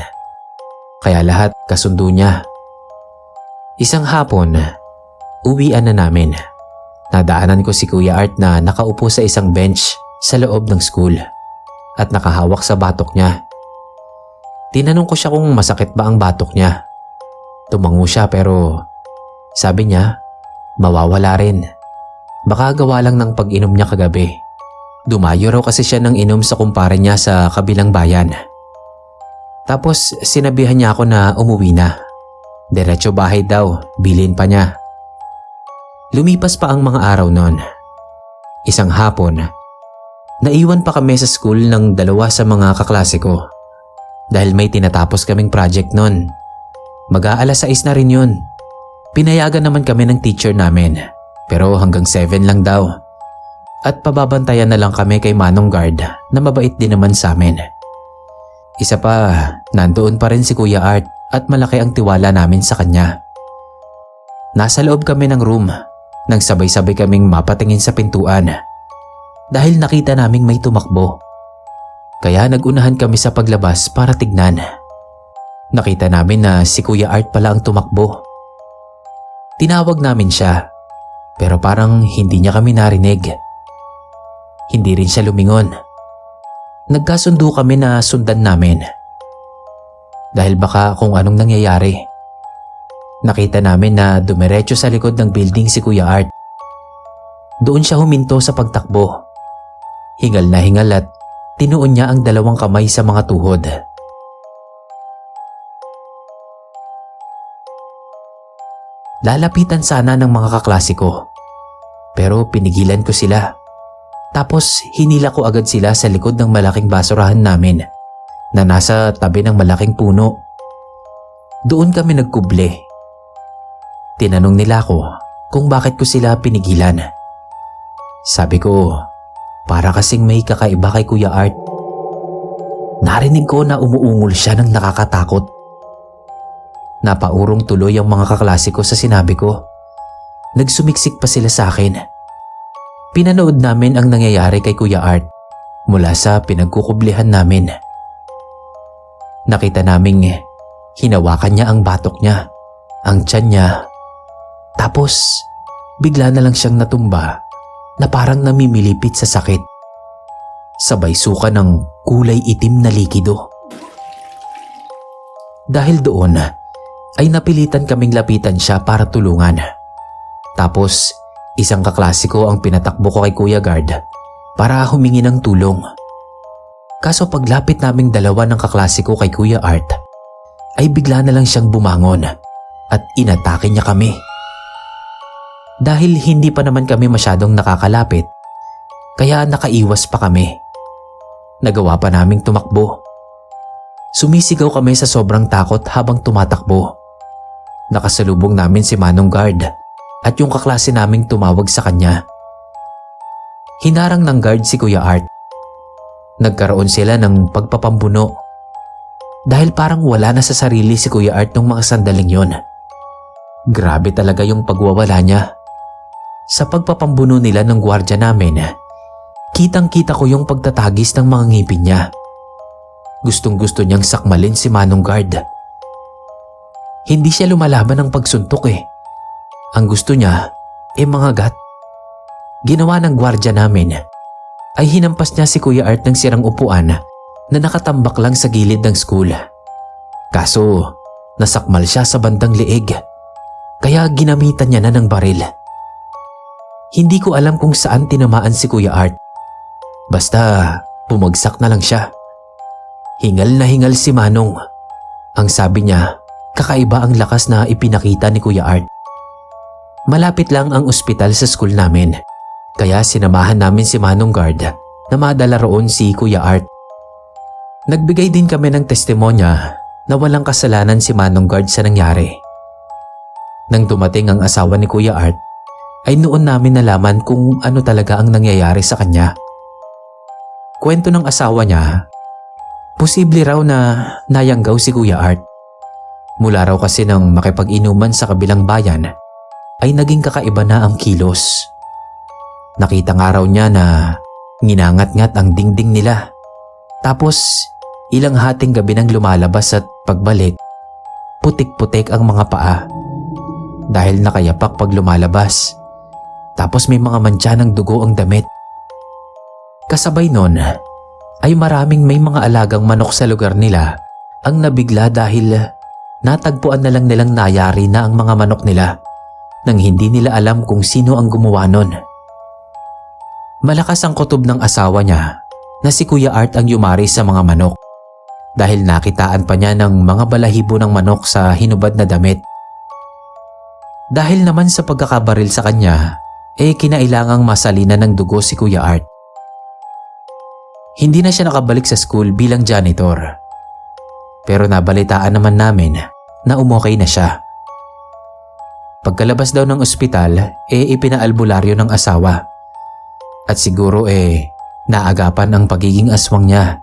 Kaya lahat kasundo niya. Isang hapon, uwian na namin. Nadaanan ko si Kuya Art na nakaupo sa isang bench sa loob ng school at nakahawak sa batok niya. Tinanong ko siya kung masakit ba ang batok niya. Tumango siya pero sabi niya, mawawala rin. Baka gawa lang ng pag-inom niya kagabi. Dumayo raw kasi siya ng inom sa kumpare niya sa kabilang bayan. Tapos sinabihan niya ako na umuwi na. Diretso bahay daw, bilin pa niya. Lumipas pa ang mga araw noon. Isang hapon, naiwan pa kami sa school ng dalawa sa mga kaklase ko. Dahil may tinatapos kaming project noon. Mag-aalas 6 na rin yun. Pinayagan naman kami ng teacher namin, pero hanggang 7 lang daw. At pababantayan na lang kami kay Manong Guard na mabait din naman sa amin. Isa pa, nandoon pa rin si Kuya Art at malaki ang tiwala namin sa kanya. Nasa loob kami ng room nang sabay-sabay kaming mapatingin sa pintuan dahil nakita naming may tumakbo. Kaya nagunahan kami sa paglabas para tignan. Nakita namin na si Kuya Art pala ang tumakbo. Tinawag namin siya, pero parang hindi niya kami narinig. Hindi rin siya lumingon. Nagkasundo kami na sundan namin. Dahil baka kung anong nangyayari. Nakita namin na dumiretso sa likod ng building si Kuya Art. Doon siya huminto sa pagtakbo. Hingal na hingal at tinuon niya ang dalawang kamay sa mga tuhod. Lalapitan sana ng mga kaklase ko, pero pinigilan ko sila. Tapos hinila ko agad sila sa likod ng malaking basurahan namin na nasa tabi ng malaking puno. Doon kami nagkuble. Tinanong nila ako kung bakit ko sila pinigilan. Sabi ko, para kasing may kakaiba kay Kuya Art. Narinig ko na umuungol siya ng nakakatakot. Napaurong tuloy ang mga kaklase ko sa sinabi ko. Nagsumiksik pa sila sa akin. Pinanood namin ang nangyayari kay Kuya Art mula sa pinagkukublihan namin. Nakita naming hinawakan niya ang batok niya, ang tiyan niya. Tapos bigla na lang siyang natumba na parang namimilipit sa sakit. Sabay suka ng kulay itim na likido. Dahil doon ay napilitan kaming lapitan siya para tulungan. Tapos isang kaklase ko ang pinatakbo ko kay Kuya Guard para humingi ng tulong. Kaso paglapit naming dalawa ng kaklase ko kay Kuya Art ay bigla na lang siyang bumangon at inatake niya kami. Dahil hindi pa naman kami masyadong nakakalapit, kaya nakaiwas pa kami. Nagawa pa naming tumakbo. Sumisigaw kami sa sobrang takot habang tumatakbo. Nakasalubong namin si Manong Guard at yung kaklase naming tumawag sa kanya. Hinarang ng guard si Kuya Art. Nagkaroon sila ng pagpapambuno dahil parang wala na sa sarili si Kuya Art nung mga sandaling yon. Grabe talaga yung pagwawala niya. Sa pagpapambuno nila ng gwardya namin, kitang-kita ko yung pagtatagis ng mga ngipin niya. Gustong-gusto niyang sakmalin si Manong Guard. Hindi siya lumalaban ng pagsuntok eh. Ang gusto niya mga gat. Ginawa ng gwardya namin ay hinampas niya si Kuya Art ng sirang upuan na nakatambak lang sa gilid ng school. Kaso nasakmal siya sa bandang leeg, kaya ginamitan niya na ng baril. Hindi ko alam kung saan tinamaan si Kuya Art. Basta bumagsak na lang siya. Hingal na hingal si Manong. Ang sabi niya, kakaiba ang lakas na ipinakita ni Kuya Art. Malapit lang ang ospital sa school namin, kaya sinamahan namin si Manong Guard na madala roon si Kuya Art. Nagbigay din kami ng testimonya na walang kasalanan si Manong Guard sa nangyari. Nang dumating ang asawa ni Kuya Art, ay noon namin nalaman kung ano talaga ang nangyayari sa kanya. Kwento ng asawa niya, posible raw na nayanggaw si Kuya Art. Mula raw kasi nang makipag-inuman sa kabilang bayan, ay naging kakaiba na ang kilos. Nakita nga raw niya na nginangat-ngat ang dingding nila. Tapos ilang hating gabi nang lumalabas at pagbalik, putik-putik ang mga paa. Dahil nakayapak pag lumalabas. Tapos may mga mantsa ng dugo ang damit. Kasabay nun ay maraming may mga alagang manok sa lugar nila ang nabigla dahil natagpuan na lang nilang nayari na ang mga manok nila nang hindi nila alam kung sino ang gumawa nun. Malakas ang kutob ng asawa niya na si Kuya Art ang yumari sa mga manok dahil nakitaan pa niya ng mga balahibo ng manok sa hinubad na damit. Dahil naman sa pagkakabaril sa kanya, kinailangang masalinan ng dugo si Kuya Art. Hindi na siya nakabalik sa school bilang janitor. Pero nabalitaan naman namin na umokay na siya. Pagkalabas daw ng ospital, ipinaalbularyo ng asawa. At siguro naagapan ang pagiging aswang niya.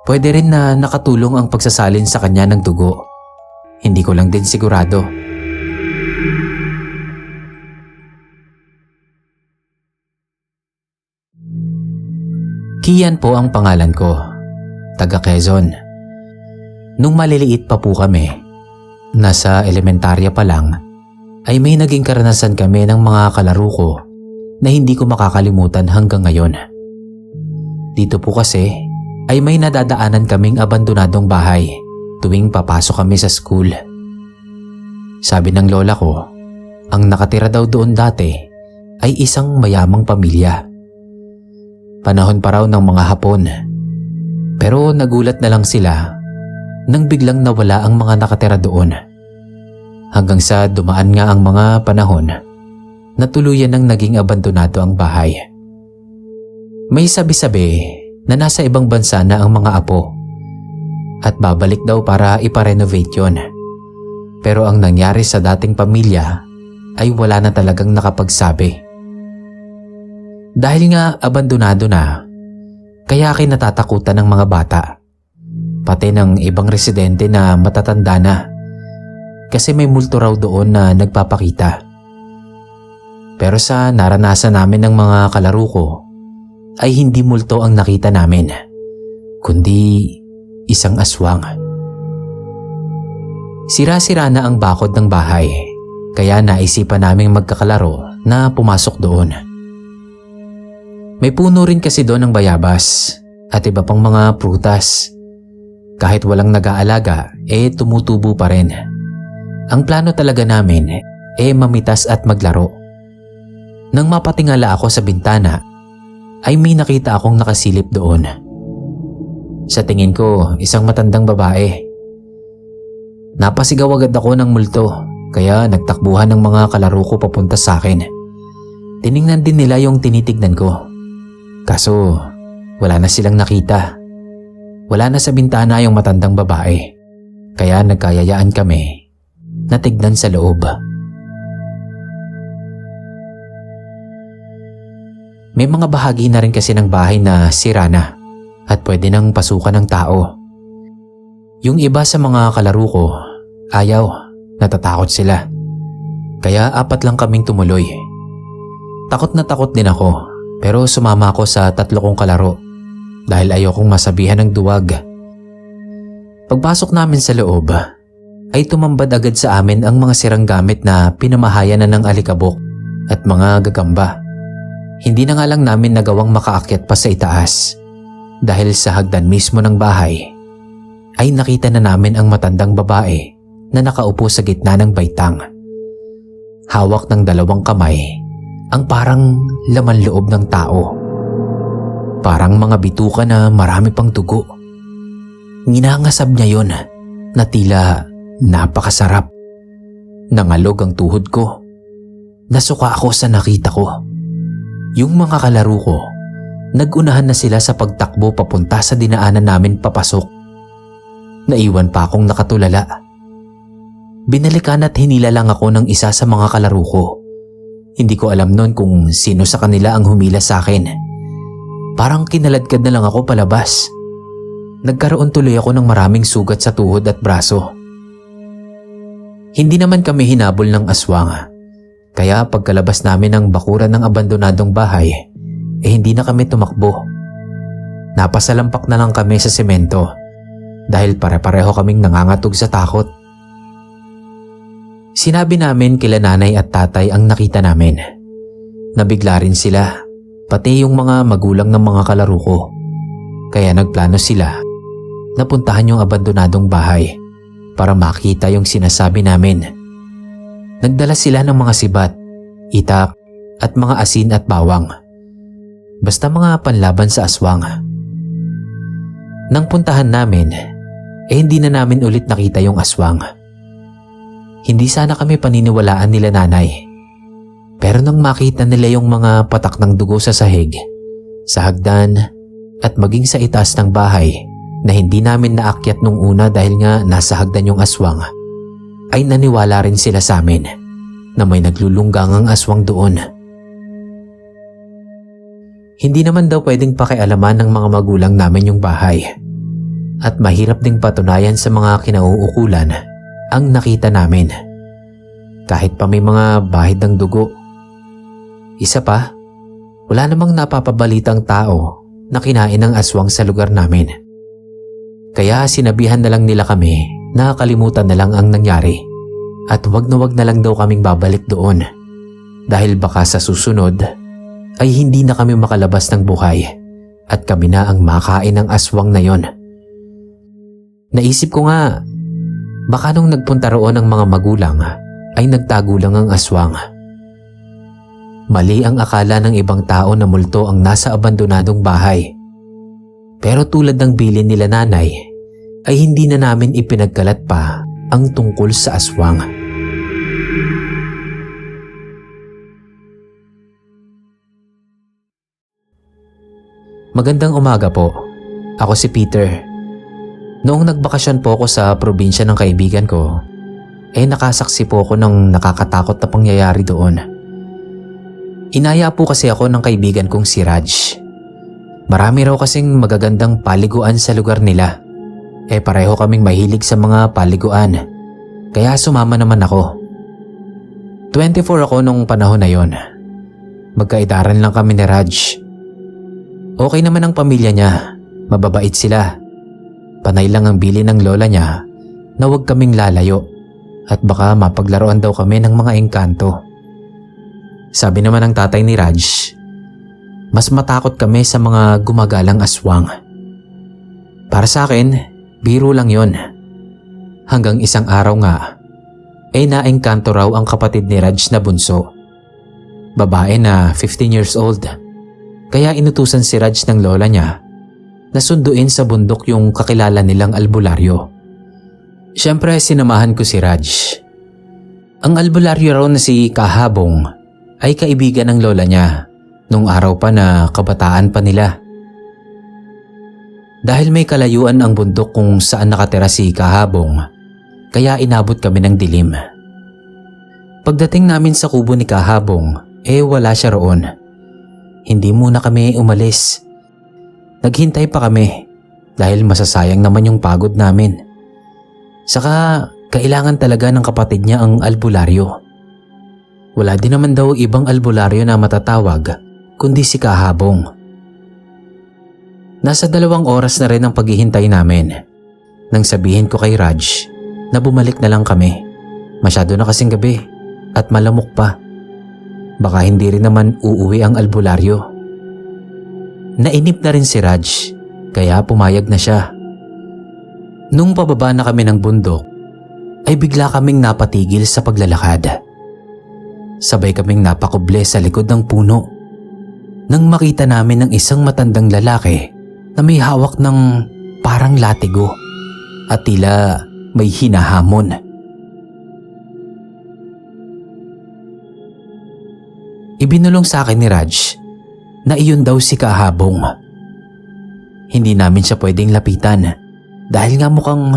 Pwede rin na nakatulong ang pagsasalin sa kanya ng dugo. Hindi ko lang din sigurado. Kian po ang pangalan ko, taga Quezon. Nung maliliit pa po kami, nasa elementarya pa lang, ay may naging karanasan kami ng mga kalaro ko na hindi ko makakalimutan hanggang ngayon. Dito po kasi ay may nadadaanan kaming abandonadong bahay tuwing papasok kami sa school. Sabi ng lola ko, ang nakatira daw doon dati ay isang mayamang pamilya. Panahon pa raw ng mga Hapon. Pero nagulat na lang sila nang biglang nawala ang mga nakatira doon. Hanggang sa dumaan nga ang mga panahon na tuluyan nang naging abandonado ang bahay. May sabi-sabi na nasa ibang bansa na ang mga apo at babalik daw para iparenovate yon. Pero ang nangyari sa dating pamilya ay wala na talagang nakapagsabi. Dahil nga abandonado na, kaya kinatatakutan ng mga bata, pati ng ibang residente na matatanda na, kasi may multo raw doon na nagpapakita. Pero sa naranasan namin ng mga kalaro ko, ay hindi multo ang nakita namin, kundi isang aswang. Sira-sira na ang bakod ng bahay, kaya naisipan naming magkakalaro na pumasok doon. May puno rin kasi doon ng bayabas at iba pang mga prutas. Kahit walang nag-aalaga, tumutubo pa rin. Ang plano talaga namin, mamitas at maglaro. Nang mapatingala ako sa bintana, ay may nakita akong nakasilip doon. Sa tingin ko, isang matandang babae. Napasigaw agad ako ng multo, kaya nagtakbuhan ng mga kalaro ko papunta sa akin. Tiningnan din nila yung tinitignan ko. Kaso wala na silang nakita. Wala na sa bintana yung matandang babae. Kaya nagkayayaan kami na tignan sa loob. May mga bahagi na rin kasi ng bahay na sira na at pwede nang pasukan ng tao. Yung iba sa mga kalaro ko, ayaw, natatakot sila. Kaya 4 lang kaming tumuloy. Takot na takot din ako, pero sumama ako sa 3 kong kalaro dahil ayokong masabihan ng duwag. Pagpasok namin sa loob, ay tumambad agad sa amin ang mga sirang gamit na pinamahayan na ng alikabok at mga gagamba. Hindi na nga lang namin nagawang makaakyat pa sa itaas dahil sa hagdan mismo ng bahay ay nakita na namin ang matandang babae na nakaupo sa gitna ng baitang. Hawak ng 2 kamay ang parang laman loob ng tao. Parang mga bituka na marami pang dugo. Nginangasab niya yon na tila napakasarap. Nangalog ang tuhod ko. Nasuka ako sa nakita ko. Yung mga kalaro ko, nagunahan na sila sa pagtakbo papunta sa dinaanan namin papasok. Naiwan pa akong nakatulala. Binalikan at hinila lang ako ng isa sa mga kalaro ko. Hindi ko alam noon kung sino sa kanila ang humila sa akin. Parang kinaladkad na lang ako palabas. Nagkaroon tuloy ako ng maraming sugat sa tuhod at braso. Hindi naman kami hinabol ng aswang. Kaya pagkalabas namin ng bakuran ng abandonadong bahay, hindi na kami tumakbo. Napasalampak na lang kami sa semento dahil pare-pareho kaming nangangatog sa takot. Sinabi namin kila nanay at tatay ang nakita namin. Nabigla rin sila, pati yung mga magulang ng mga kalaro ko. Kaya nagplano sila na puntahan yung abandonadong bahay para makita yung sinasabi namin. Nagdala sila ng mga sibat, itak at mga asin at bawang. Basta mga panlaban sa aswang. Nang puntahan namin, hindi na namin ulit nakita yung aswang. Hindi sana kami paniniwalaan nila nanay. Pero nang makita nila yung mga patak ng dugo sa sahig, sa hagdan at maging sa itaas ng bahay na hindi namin naakyat nung una dahil nga nasa hagdan yung aswang, ay naniwala rin sila sa amin na may naglulunggangang aswang doon. Hindi naman daw pwedeng pakialaman ng mga magulang namin yung bahay at mahirap ding patunayan sa mga kinauukulan ang nakita namin. Kahit pa may mga bahid ng dugo. Isa pa, wala namang napapabalitang tao na kinain ng aswang sa lugar namin. Kaya sinabihan na lang nila kami na kalimutan na lang ang nangyari at wag na lang daw kaming babalik doon dahil baka sa susunod ay hindi na kami makalabas ng buhay at kami na ang makain ng aswang na yon. Naisip ko nga, baka nung nagpunta roon ang mga magulang ay nagtago lang ang aswang. Mali ang akala ng ibang tao na multo ang nasa abandonadong bahay. Pero tulad ng bilin nila nanay, ay hindi na namin ipinagkalat pa ang tungkol sa aswang. Magandang umaga po. Ako si Peter. Noong nagbakasyon po ako sa probinsya ng kaibigan ko, nakasaksi po ako ng nakakatakot na pangyayari doon. Inaya po kasi ako ng kaibigan kong si Raj. Marami raw kasing magagandang paliguan sa lugar nila. Pareho kaming mahilig sa mga paliguan. Kaya sumama naman ako. 24 ako nung panahon na yon. Magkaidaran lang kami ni Raj. Okay naman ang pamilya niya. Mababait sila. Panay lang ang bili ng lola niya na huwag kaming lalayo at baka mapaglaruan daw kami ng mga engkanto. Sabi naman ng tatay ni Raj, mas matakot kami sa mga gumagalang aswang. Para sa akin, biro lang yon. Hanggang isang araw nga, naengkanto raw ang kapatid ni Raj na bunso. Babae na 15 years old. Kaya inutusan si Raj ng lola niya na sunduin sa bundok yung kakilala nilang albularyo. Siyempre sinamahan ko si Raj. Ang albularyo raw na si Kahabong ay kaibigan ng lola niya Nung araw pa na kabataan pa nila. Dahil may kalayuan ang bundok kung saan nakatira si Kahabong, kaya inabot kami ng dilim. Pagdating namin sa kubo ni Kahabong, wala siya roon. Hindi muna kami umalis. Naghintay pa kami dahil masasayang naman yung pagod namin. Saka kailangan talaga ng kapatid niya ang albularyo. Wala din naman daw ibang albularyo na matatawag kundi si Kahabong. Nasa 2 oras na rin ang paghihintay namin nang sabihin ko kay Raj na bumalik na lang kami. Masyado na kasing gabi at malamok pa. Baka hindi rin naman uuwi ang albularyo. Nainip na rin si Raj kaya pumayag na siya. Nung pababa na kami ng bundok ay bigla kaming napatigil sa paglalakad. Sabay kaming napakuble sa likod ng puno nang makita namin ng isang matandang lalaki na may hawak ng parang latigo at tila may hinahamon. Ibinulong sa akin ni Raj na iyon daw si Kahabong. Hindi namin siya pwedeng lapitan dahil nga mukhang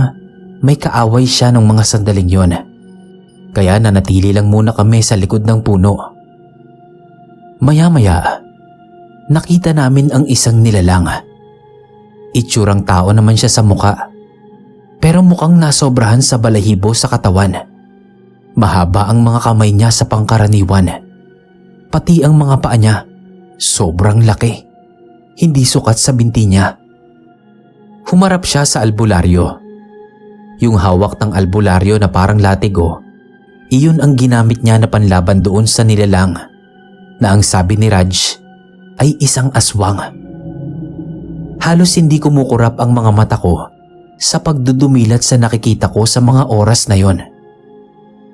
may kaaway siya nung mga sandaling yon. Kaya nanatili lang muna kami sa likod ng puno. Maya-maya, nakita namin ang isang nilalang. Itsurang tao naman siya sa muka, pero mukhang nasobrahan sa balahibo sa katawan. Mahaba ang mga kamay niya sa pangkaraniwan. Pati ang mga paa niya, sobrang laki. Hindi sukat sa binti niya. Humarap siya sa albularyo. Yung hawak ng albularyo na parang latigo, iyon ang ginamit niya na panlaban doon sa nilalang na ang sabi ni Raj ay isang aswang. Halos hindi kumukurap ang mga mata ko sa pagdudumilat sa nakikita ko sa mga oras na yon.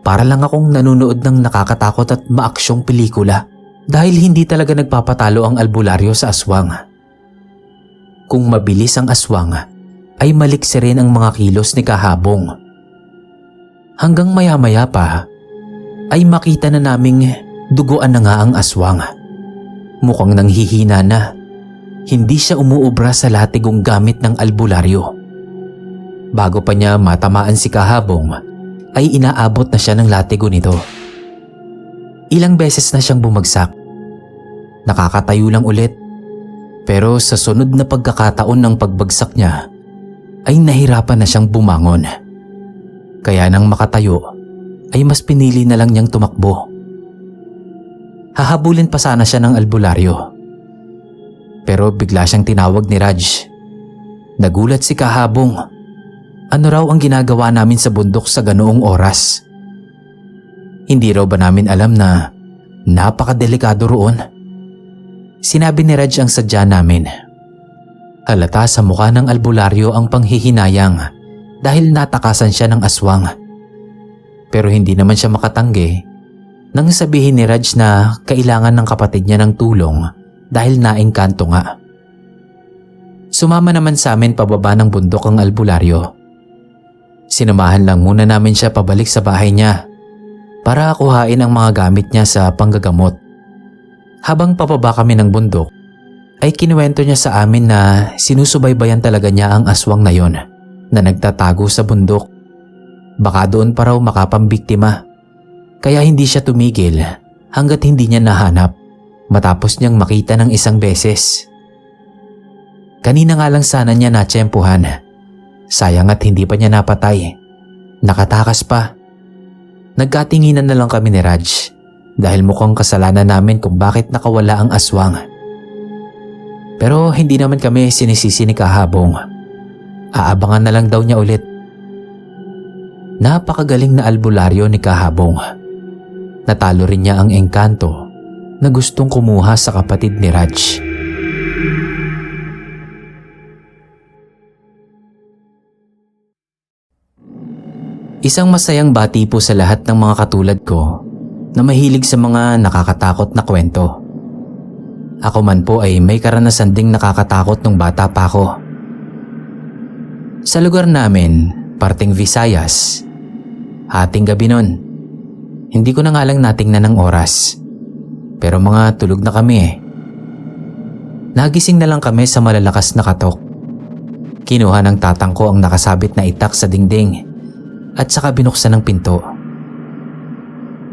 Para lang akong nanonood ng nakakatakot at maaksyong pelikula dahil hindi talaga nagpapatalo ang albularyo sa aswang. Kung mabilis ang aswang, ay maliksi rin ang mga kilos ni Kahabong. Hanggang maya-maya pa, ay makita na naming duguan na nga ang aswang. Mukhang nanghihina na. Hindi siya umuubra sa latigong gamit ng albularyo. Bago pa niya matamaan si Kahabong, ay inaabot na siya ng latigo nito. Ilang beses na siyang bumagsak. Nakakatayo lang ulit. Pero sa sunod na pagkakataon ng pagbagsak niya, ay nahirapan na siyang bumangon. Kaya nang makatayo, ay mas pinili na lang niyang tumakbo. Hahabulin pa sana siya ng albularyo. Pero bigla siyang tinawag ni Raj. Nagulat si Kahabong. Ano raw ang ginagawa namin sa bundok sa ganoong oras? Hindi raw ba namin alam na napakadelikado roon? Sinabi ni Raj ang sadya namin. Halata sa mukha ng albularyo ang panghihinayang dahil natakasan siya ng aswang. Pero hindi naman siya makatanggi nang sabihin ni Raj na kailangan ng kapatid niya ng tulong dahil naengkanto nga. Sumama naman sa amin pababa ng bundok ang albularyo. Sinamahan lang muna namin siya pabalik sa bahay niya para kuhain ang mga gamit niya sa panggagamot. Habang papaba kami ng bundok, ay kinuwento niya sa amin na sinusubaybayan talaga niya ang aswang na yon na nagtatago sa bundok. Baka doon pa raw makapambiktima. Kaya hindi siya tumigil hanggat hindi niya nahanap matapos niyang makita ng isang beses. Kanina nga lang sana niya natsyempuhan. Sayang at hindi pa niya napatay. Nakatakas pa. Nagkatinginan na lang kami ni Raj dahil mukhang kasalanan namin kung bakit nakawala ang aswang. Pero hindi naman kami sinisisi ni Kahabong. Aabangan na lang daw niya ulit. Napakagaling na albularyo ni Kahabong. Natalo rin niya ang engkanto na gustong kumuha sa kapatid ni Raj. Isang masayang bati po sa lahat ng mga katulad ko na mahilig sa mga nakakatakot na kwento. Ako man po ay may karanasan ding nakakatakot nung bata pa ako. Sa lugar namin, parteng Visayas, hating gabi nun. Hindi ko na nga lang natingnan ng oras. Pero mga tulog na kami Nagising na lang kami sa malalakas na katok. Kinuha ng tatang ko ang nakasabit na itak sa dingding at saka binuksan ng pinto.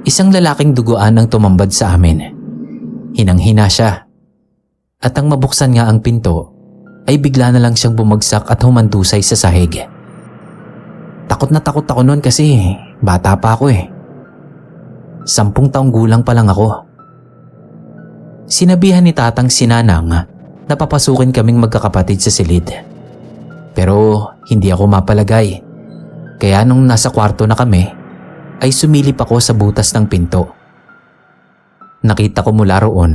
Isang lalaking duguan ang tumambad sa amin. Hinang-hina siya. At ang mabuksan nga ang pinto ay bigla na lang siyang bumagsak at humandusay sa sahig. Takot na takot ako noon kasi bata pa ako eh. 10 taong gulang pa lang ako. Sinabihan ni tatang si Nanang na papasukin kaming magkakapatid sa silid. Pero hindi ako mapalagay. Kaya nung nasa kwarto na kami, ay sumilip ako sa butas ng pinto. Nakita ko mula roon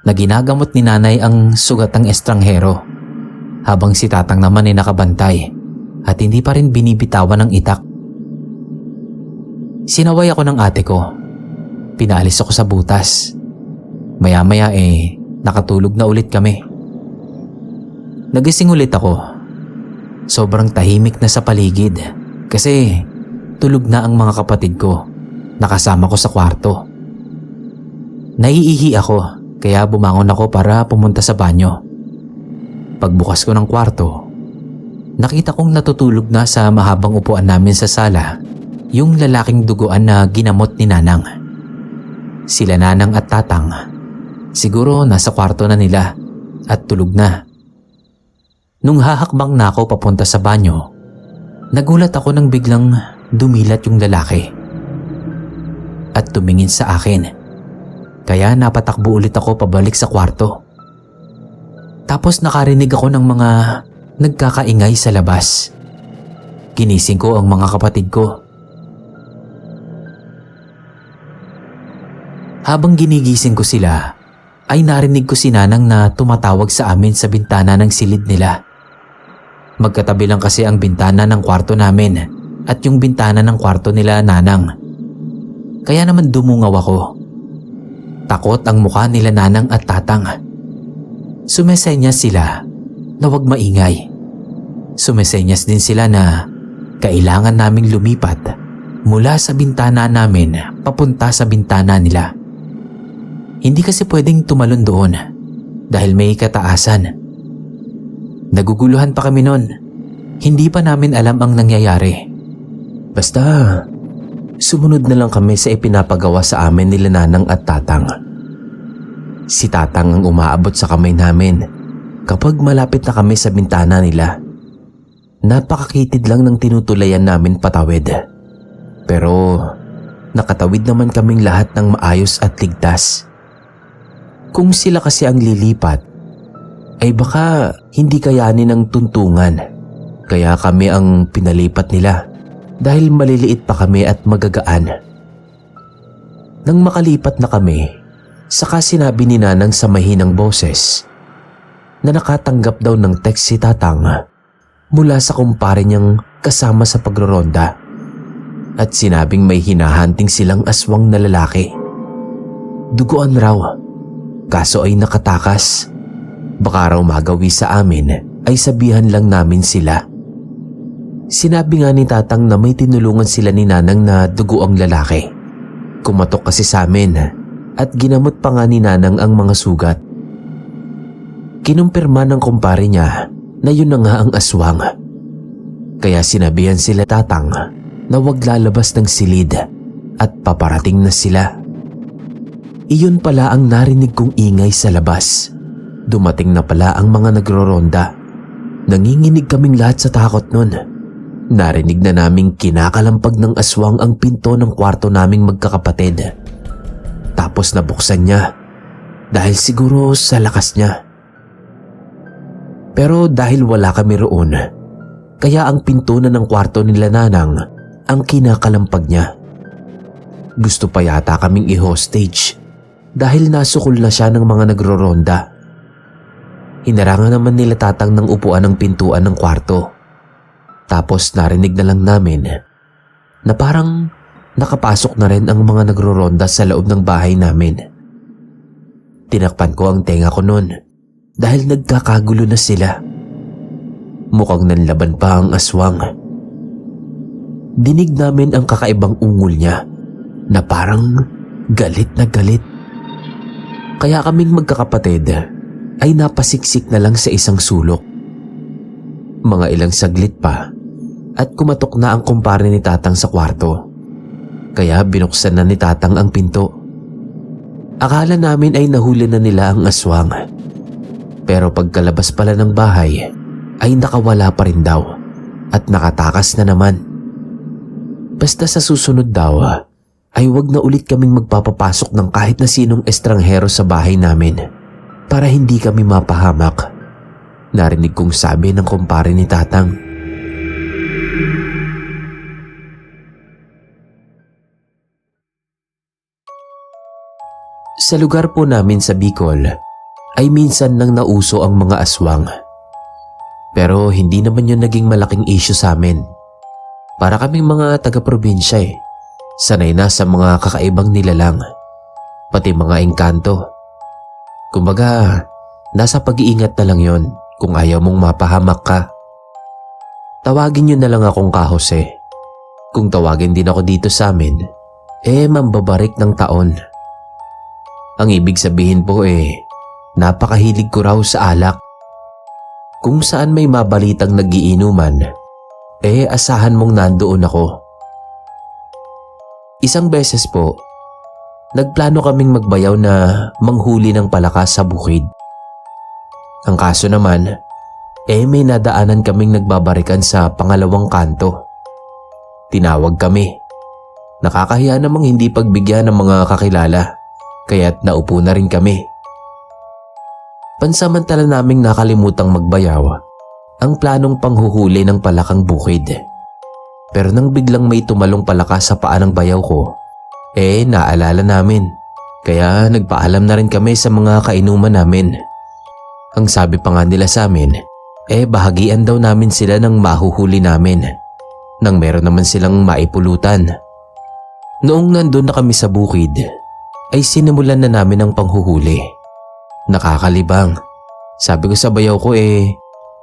na ginagamot ni nanay ang sugatang estranghero, habang si tatang naman ay nakabantay at hindi pa rin binibitawan ng itak. Sinaway ako ng ate ko. Pinaalis ako sa butas. Maya-maya nakatulog na ulit kami. Nagising ulit ako. Sobrang tahimik na sa paligid kasi tulog na ang mga kapatid ko. Nakasama ko sa kwarto. Naiihi ako kaya bumangon ako para pumunta sa banyo. Pagbukas ko ng kwarto, nakita kong natutulog na sa mahabang upuan namin sa sala yung lalaking duguan na ginamot ni Nanang. Sila Nanang at tatang, siguro nasa kwarto na nila at tulog na. Nung hahakbang na ako papunta sa banyo, nagulat ako nang biglang dumilat yung lalaki at tumingin sa akin. Kaya napatakbo ulit ako pabalik sa kwarto. Tapos nakarinig ako ng mga nagkakaingay sa labas. Ginising ko ang mga kapatid ko. Habang ginigising ko sila, ay narinig ko si Nanang na tumatawag sa amin sa bintana ng silid nila. Magkatabi lang kasi ang bintana ng kwarto namin at yung bintana ng kwarto nila Nanang. Kaya naman dumungaw ako. Takot ang mukha nila Nanang at tatang. Sumesenyas sila na huwag maingay. Sumesenyas din sila na kailangan naming lumipat mula sa bintana namin papunta sa bintana nila. Hindi kasi pwedeng tumalon doon dahil may kataasan. Naguguluhan pa kami noon. Hindi pa namin alam ang nangyayari. Basta, sumunod na lang kami sa ipinapagawa sa amin nila Nanang at tatang. Si tatang ang umaabot sa kamay namin kapag malapit na kami sa bintana nila. Napakakitid lang ng tinutulayan namin patawid. Pero nakatawid naman kaming lahat ng maayos at ligtas. Kung sila kasi ang lilipat, ay baka hindi kayanin ng tuntungan. Kaya kami ang pinalipat nila dahil maliliit pa kami at magagaan. Nang makalipat na kami, saka sinabi ni Nanang sa mahinang boses na nakatanggap daw ng text si tatang mula sa kumpare niyang kasama sa pagroronda at sinabing may hinahanting silang aswang na lalaki. Duguan raw, kaso ay nakatakas. Baka raw magawi sa amin ay sabihan lang namin sila. Sinabi nga ni tatang na may tinulungan sila ni Nanang na dugo ang lalaki. Kumatok kasi sa amin at ginamot pa nga ni Nanang ang mga sugat. Kinumpirma ng kumpare niya na yun na nga ang aswang. Kaya sinabihan sila tatang na huwag lalabas ng silid at paparating na sila. Iyon pala ang narinig kong ingay sa labas. Dumating na pala ang mga nagroronda. Nanginginig kaming lahat sa takot nun. Narinig na naming kinakalampag ng aswang ang pinto ng kwarto naming magkakapatid. Tapos nabuksan niya dahil siguro sa lakas niya. Pero dahil wala kami roon, kaya ang pinto na ng kwarto nila Nanang ang kinakalampag niya. Gusto pa yata kaming i-hostage dahil nasukol na siya ng mga nagroronda. Hinarangan naman nila tatang ng upuan ng pintuan ng kwarto. Tapos narinig na lang namin na parang nakapasok na rin ang mga nagroronda sa loob ng bahay namin. Tinakpan ko ang tenga ko noon dahil nagkakagulo na sila. Mukhang nanlaban pa ang aswang. Dinig namin ang kakaibang ungol niya na parang galit na galit. Kaya kaming magkakapatid ay napasiksik na lang sa isang sulok. Mga ilang saglit pa at kumatok na ang kumpare ni Tatang sa kwarto. Kaya binuksan na ni Tatang ang pinto. Akala namin ay nahuli na nila ang aswang. Pero pagkalabas pala ng bahay ay nakawala pa rin daw at nakatakas na naman. Basta sa susunod daw ay wag na ulit kaming magpapapasok ng kahit na sinong estranghero sa bahay namin para hindi kami mapahamak. Narinig kong sabi ng kumpare ni Tatang. Sa lugar po namin sa Bicol ay minsan nang nauso ang mga aswang. Pero hindi naman yun naging malaking issue sa amin. Para kaming mga taga-probinsya sanay na sa mga kakaibang nilalang, pati mga engkanto. Kumbaga, nasa pag-iingat na lang yon kung ayaw mong mapahamak ka. Tawagin nyo na lang akong Kahose. Kung tawagin din ako dito sa amin, mambabarik ng taon. Ang ibig sabihin po napakahilig ko raw sa alak. Kung saan may mabalitang nagiinuman, asahan mong nandoon ako. Isang beses po, nagplano kaming magbayaw na manghuli ng palaka sa bukid. Ang kaso naman, may nadaanan kaming nagbabarikan sa pangalawang kanto. Tinawag kami. Nakakahiya namang hindi pagbigyan ng mga kakilala, kaya't naupo na rin kami. Pansamantala naming nakalimutang magbayaw ang planong panghuhuli ng palakang bukid. Pero nang biglang may tumalong palaka sa paa ng bayaw ko, naalala namin. Kaya nagpaalam na rin kami sa mga kainuman namin. Ang sabi pa nga nila sa amin, bahagian daw namin sila ng mahuhuli namin, nang meron naman silang maipulutan. Noong nandun na kami sa bukid, ay sinimulan na namin ang panghuhuli. Nakakalibang. Sabi ko sa bayaw ko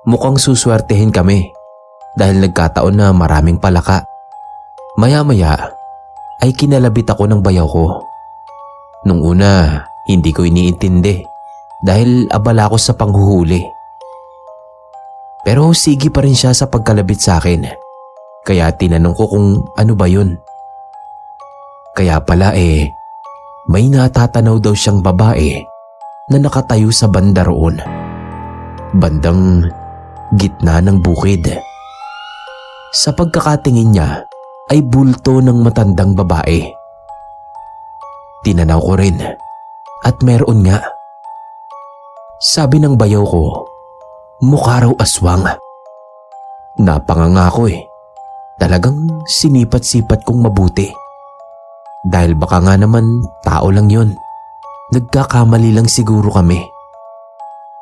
mukhang suswertehin kami dahil nagkataon na maraming palaka. Maya-maya ay kinalabit ako ng bayaw ko. Nung una, hindi ko iniintindi dahil abala ako sa panghuhuli. Pero sige pa rin siya sa pagkalabit sa akin. Kaya tinanong ko kung ano ba yun. Kaya pala may natatanaw daw siyang babae na nakatayo sa banda roon. Bandang gitna ng bukid. Sa pagkakatingin niya ay bulto ng matandang babae. Tinanaw ko rin at meron nga. Sabi ng bayaw ko, mukha raw aswang. Napanganga ko Talagang sinipat-sipat kong mabuti. Dahil baka nga naman tao lang yun. Nagkakamali lang siguro kami.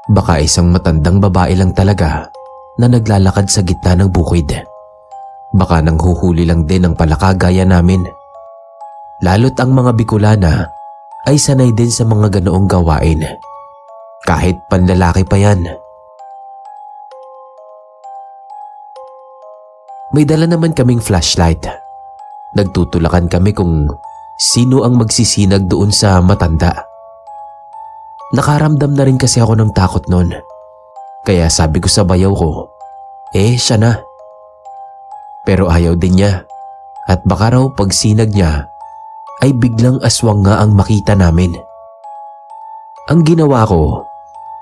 Baka isang matandang babae lang talaga na naglalakad sa gitna ng bukid. Baka nanghuhuli lang din ng palaka gaya namin. Lalo't ang mga Bicolana ay sanay din sa mga ganoong gawain. Kahit panlalaki pa yan. May dala naman kaming flashlight. Nagtutulakan kami kung sino ang magsisinag doon sa matanda. Nakaramdam na rin kasi ako ng takot noon. Kaya sabi ko sa bayaw ko, siya na. Pero ayaw din niya. At baka raw pag sinag niya, ay biglang aswang nga ang makita namin. Ang ginawa ko,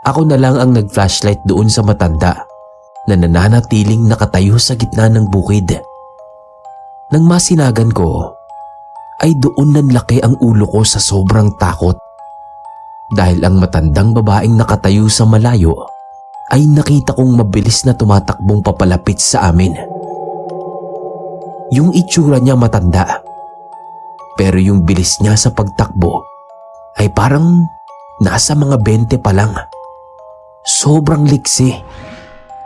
ako na lang ang nag-flashlight doon sa matanda na nananatiling nakatayo sa gitna ng bukid. Nang masinagan ko, ay doon nanlaki ang ulo ko sa sobrang takot. Dahil ang matandang babaeng nakatayo sa malayo ay nakita kong mabilis na tumatakbong papalapit sa amin. Yung itsura niya matanda, pero yung bilis niya sa pagtakbo ay parang nasa mga 20 pa lang. Sobrang liksi.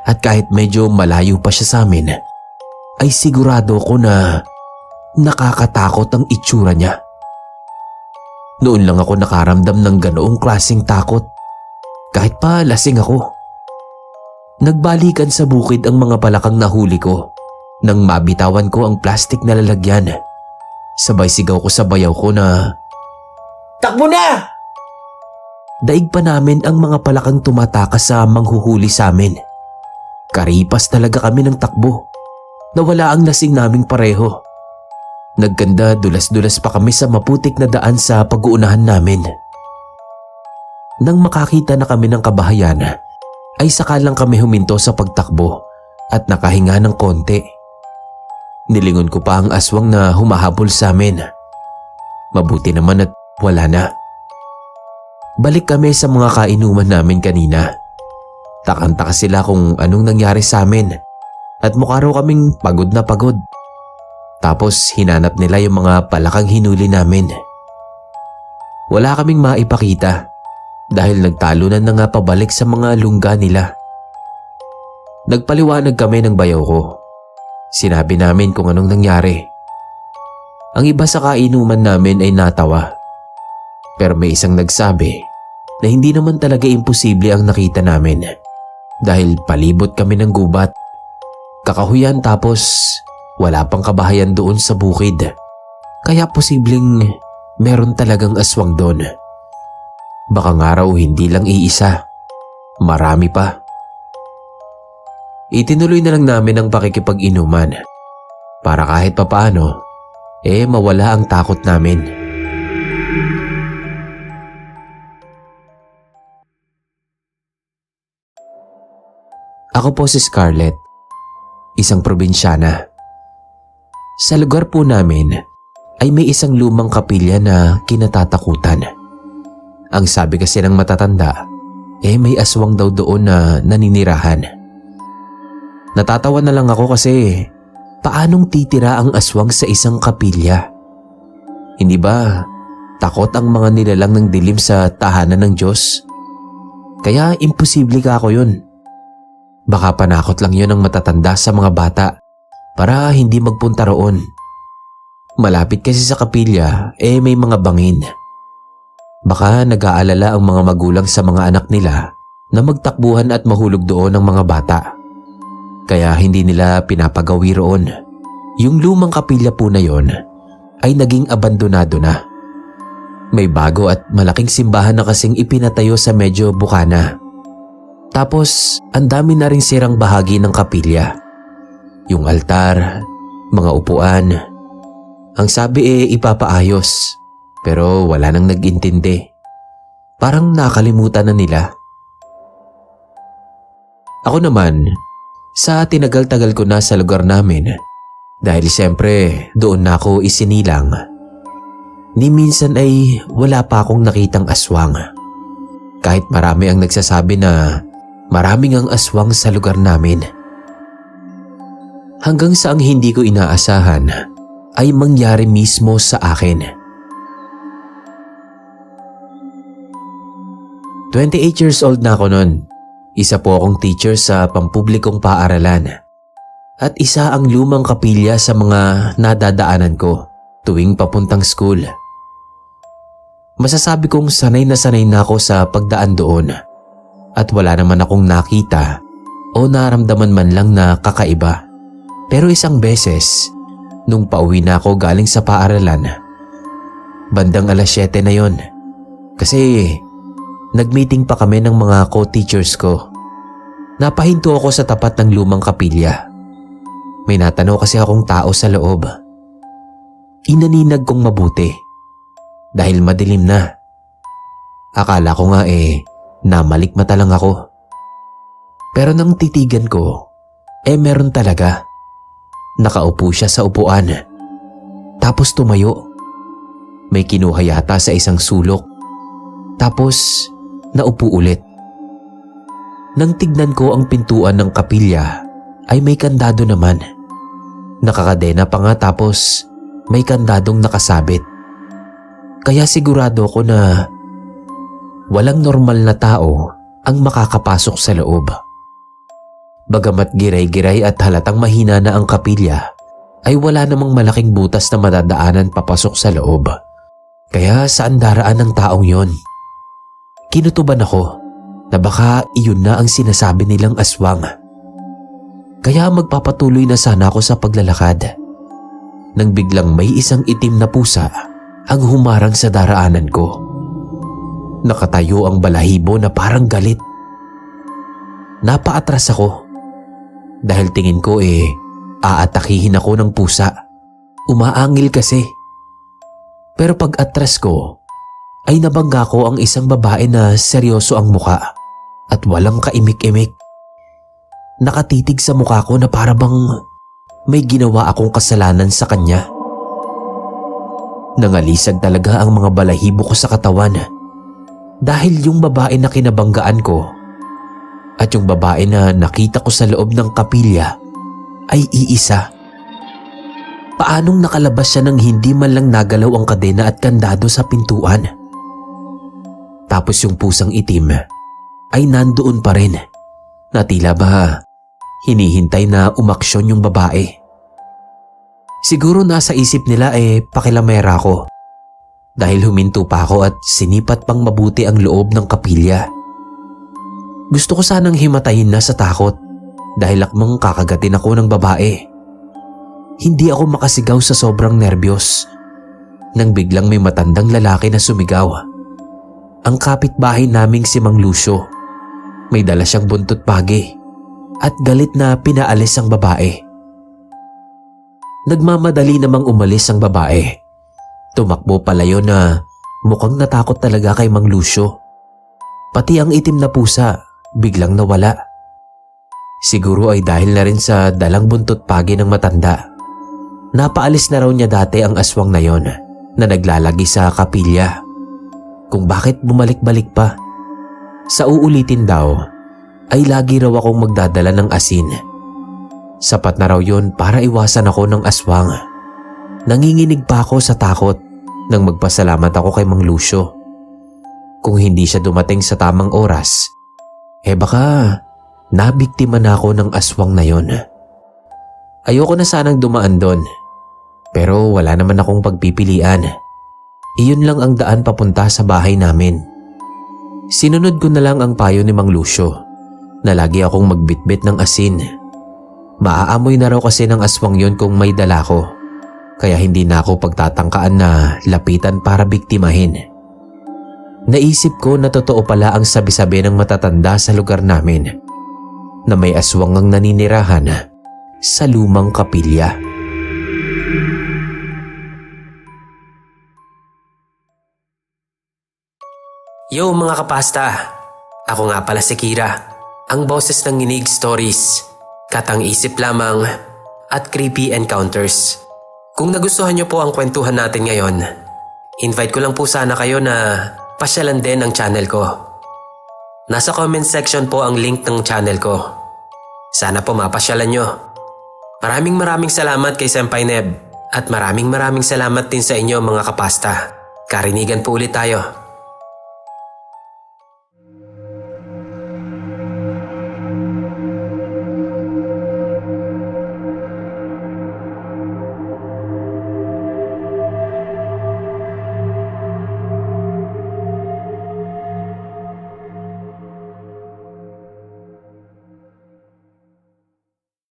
At kahit medyo malayo pa siya sa amin, ay sigurado ko na nakakatakot ang itsura niya. Noon lang ako nakaramdam ng ganoong klaseng takot, kahit pa lasing ako. Nagbalikan sa bukid ang mga palakang nahuli ko nang mabitawan ko ang plastik na lalagyan. Sabay sigaw ko sa bayaw ko na, "Takbo na!" daig pa namin ang mga palakang tumatakas sa manghuhuli sa amin. Karipas talaga kami ng takbo. Nawala ang lasing naming pareho. Nagganda dulas-dulas pa kami sa maputik na daan sa pag-uunahan namin. Nang makakita na kami ng kabahayan, ay saka lang kami huminto sa pagtakbo at nakahinga ng konti. Nilingon ko pa ang aswang na humahabol sa amin. Mabuti naman at wala na. Balik kami sa mga kainuman namin kanina. Takang-taka sila kung anong nangyari sa amin at mukha raw kaming pagod na pagod. Tapos hinanap nila yung mga palakang hinuli namin. Wala kaming maipakita dahil nagtalunan na nga pabalik sa mga lungga nila. Nagpaliwanag kami ng bayaw ko. Sinabi namin kung anong nangyari. Ang iba sa kainuman namin ay natawa. Pero may isang nagsabi na hindi naman talaga imposible ang nakita namin. Dahil palibot kami ng gubat, kakahuyan tapos wala pang kabahayan doon sa bukid. Kaya posibleng meron talagang aswang doon. Baka nga raw hindi lang iisa, marami pa. Itinuloy na lang namin ang pakikipag-inuman para kahit papaano mawala ang takot namin. Ako po si Scarlett, isang probinsyana. Sa lugar po namin ay may isang lumang kapilya na kinatatakutan. Ang sabi kasi ng matatanda, may aswang daw doon na naninirahan. Natatawa na lang ako kasi paanong titira ang aswang sa isang kapilya? Hindi ba takot ang mga nilalang ng dilim sa tahanan ng Diyos? Kaya imposible ka ako yun. Baka panakot lang yun ang matatanda sa mga bata para hindi magpunta roon. Malapit kasi sa kapilya may mga bangin. Baka nag-aalala ang mga magulang sa mga anak nila na magtakbuhan at mahulog doon ang mga bata. Kaya hindi nila pinapagawi roon. Yung lumang kapilya po na yon ay naging abandonado na. May bago at malaking simbahan na kasing ipinatayo sa medyo bukana. Tapos, ang dami na rin sirang bahagi ng kapilya. Yung altar, mga upuan. Ang sabi ipapaayos, pero wala nang nag-intindi. Parang nakalimutan na nila. Ako naman, sa tinagal-tagal ko na sa lugar namin, dahil siyempre doon na ako isinilang, ni minsan ay wala pa akong nakitang aswang. Kahit marami ang nagsasabi na maraming ang aswang sa lugar namin. Hanggang sa ang hindi ko inaasahan ay mangyari mismo sa akin. 28 years old na ako noon. Isa po akong teacher sa pampublikong paaralan. At isa ang lumang kapilya sa mga nadadaanan ko tuwing papuntang school. Masasabi kong sanay na ako sa pagdaan doon. At wala naman akong nakita o naramdaman man lang na kakaiba. Pero isang beses, nung pauwi na ako galing sa paaralan, bandang alas 7 na yon. Kasi nag-meeting pa kami ng mga co-teachers ko. Napahinto ako sa tapat ng lumang kapilya. May natanaw kasi akong tao sa loob. Inaninag kong mabuti dahil madilim na. Akala ko nga namalikmata lang ako. Pero nang titigan ko, meron talaga. Nakaupo siya sa upuan. Tapos tumayo. May kinuha yata sa isang sulok. Tapos naupo ulit. Nang tignan ko ang pintuan ng kapilya, ay may kandado naman. Nakakadena pa nga tapos may kandadong nakasabit. Kaya sigurado ko na walang normal na tao ang makakapasok sa loob. Bagamat giray-giray at halatang mahina na ang kapilya, ay wala namang malaking butas na madadaanan papasok sa loob. Kaya saan daraan ng taong yon? Kinutuban ako na baka iyon na ang sinasabi nilang aswang. Kaya magpapatuloy na sana ako sa paglalakad. Nang biglang may isang itim na pusa ang humarang sa daraanan ko. Nakatayo ang balahibo na parang galit. Napaatras ako dahil tingin ko aatakihin ako ng pusa. Umaangil kasi. Pero pag atras ko ay nabangga ko ang isang babae na seryoso ang muka at walang kaimik-imik. Nakatitig sa mukha ko na para bang may ginawa akong kasalanan sa kanya. Nangalisag talaga ang mga balahibo ko sa katawan dahil yung babae na kinabanggaan ko at yung babae na nakita ko sa loob ng kapilya ay iisa. Paanong nakalabas siya nang hindi man lang nagalaw ang kadena at kandado sa pintuan? Tapos yung pusang itim ay nandoon pa rin na tila ba hinihintay na umaksyon yung babae. Siguro nasa isip nila pakilamera ko dahil huminto pa ako at sinipat pang mabuti ang loob ng kapilya. Gusto ko sanang himatayin na sa takot dahil akmang kakagatin ako ng babae. Hindi ako makasigaw sa sobrang nerbiyos nang biglang may matandang lalaki na sumigaw. Ang kapitbahay naming si Mang Lucio. May dala siyang buntot pagi at galit na pinaalis ang babae. Nagmamadali namang umalis ang babae. Tumakbo palayo na mukhang natakot talaga kay Mang Lucio. Pati ang itim na pusa biglang nawala. Siguro ay dahil na rin sa dalang buntot pagi ng matanda. Napaalis na raw niya dati ang aswang na yon na naglalagi sa kapilya. Kung bakit bumalik-balik pa. Sa uulitin daw ay lagi raw akong magdadala ng asin. Sapat na raw yon para iwasan ako ng aswang. Nanginginig pa ako sa takot nang magpasalamat ako kay Mang Lucio. Kung hindi siya dumating sa tamang oras, baka nabiktima na ako ng aswang na yon. Ayoko na sanang dumaan doon, pero wala naman akong pagpipilian. Iyon lang ang daan papunta sa bahay namin. Sinunod ko na lang ang payo ni Mang Lucio na lagi akong magbitbit ng asin. Maaamoy na raw kasi ng aswang yon kung may dala ko, kaya hindi na ako pagtatangkaan na lapitan para biktimahin. Naisip ko na totoo pala ang sabi-sabi ng matatanda sa lugar namin na may aswang ang naninirahan sa lumang kapilya. Yo mga kapasta, ako nga pala si Kira, ang boses ng Nginig Stories, katang isip lamang at creepy encounters. Kung nagustuhan niyo po ang kwentuhan natin ngayon, invite ko lang po sana kayo na pasyalan din ang channel ko. Nasa comment section po ang link ng channel ko. Sana po mapasyalan nyo. Maraming salamat kay Senpai Neb at maraming salamat din sa inyo mga kapasta. Karinigan po ulit tayo.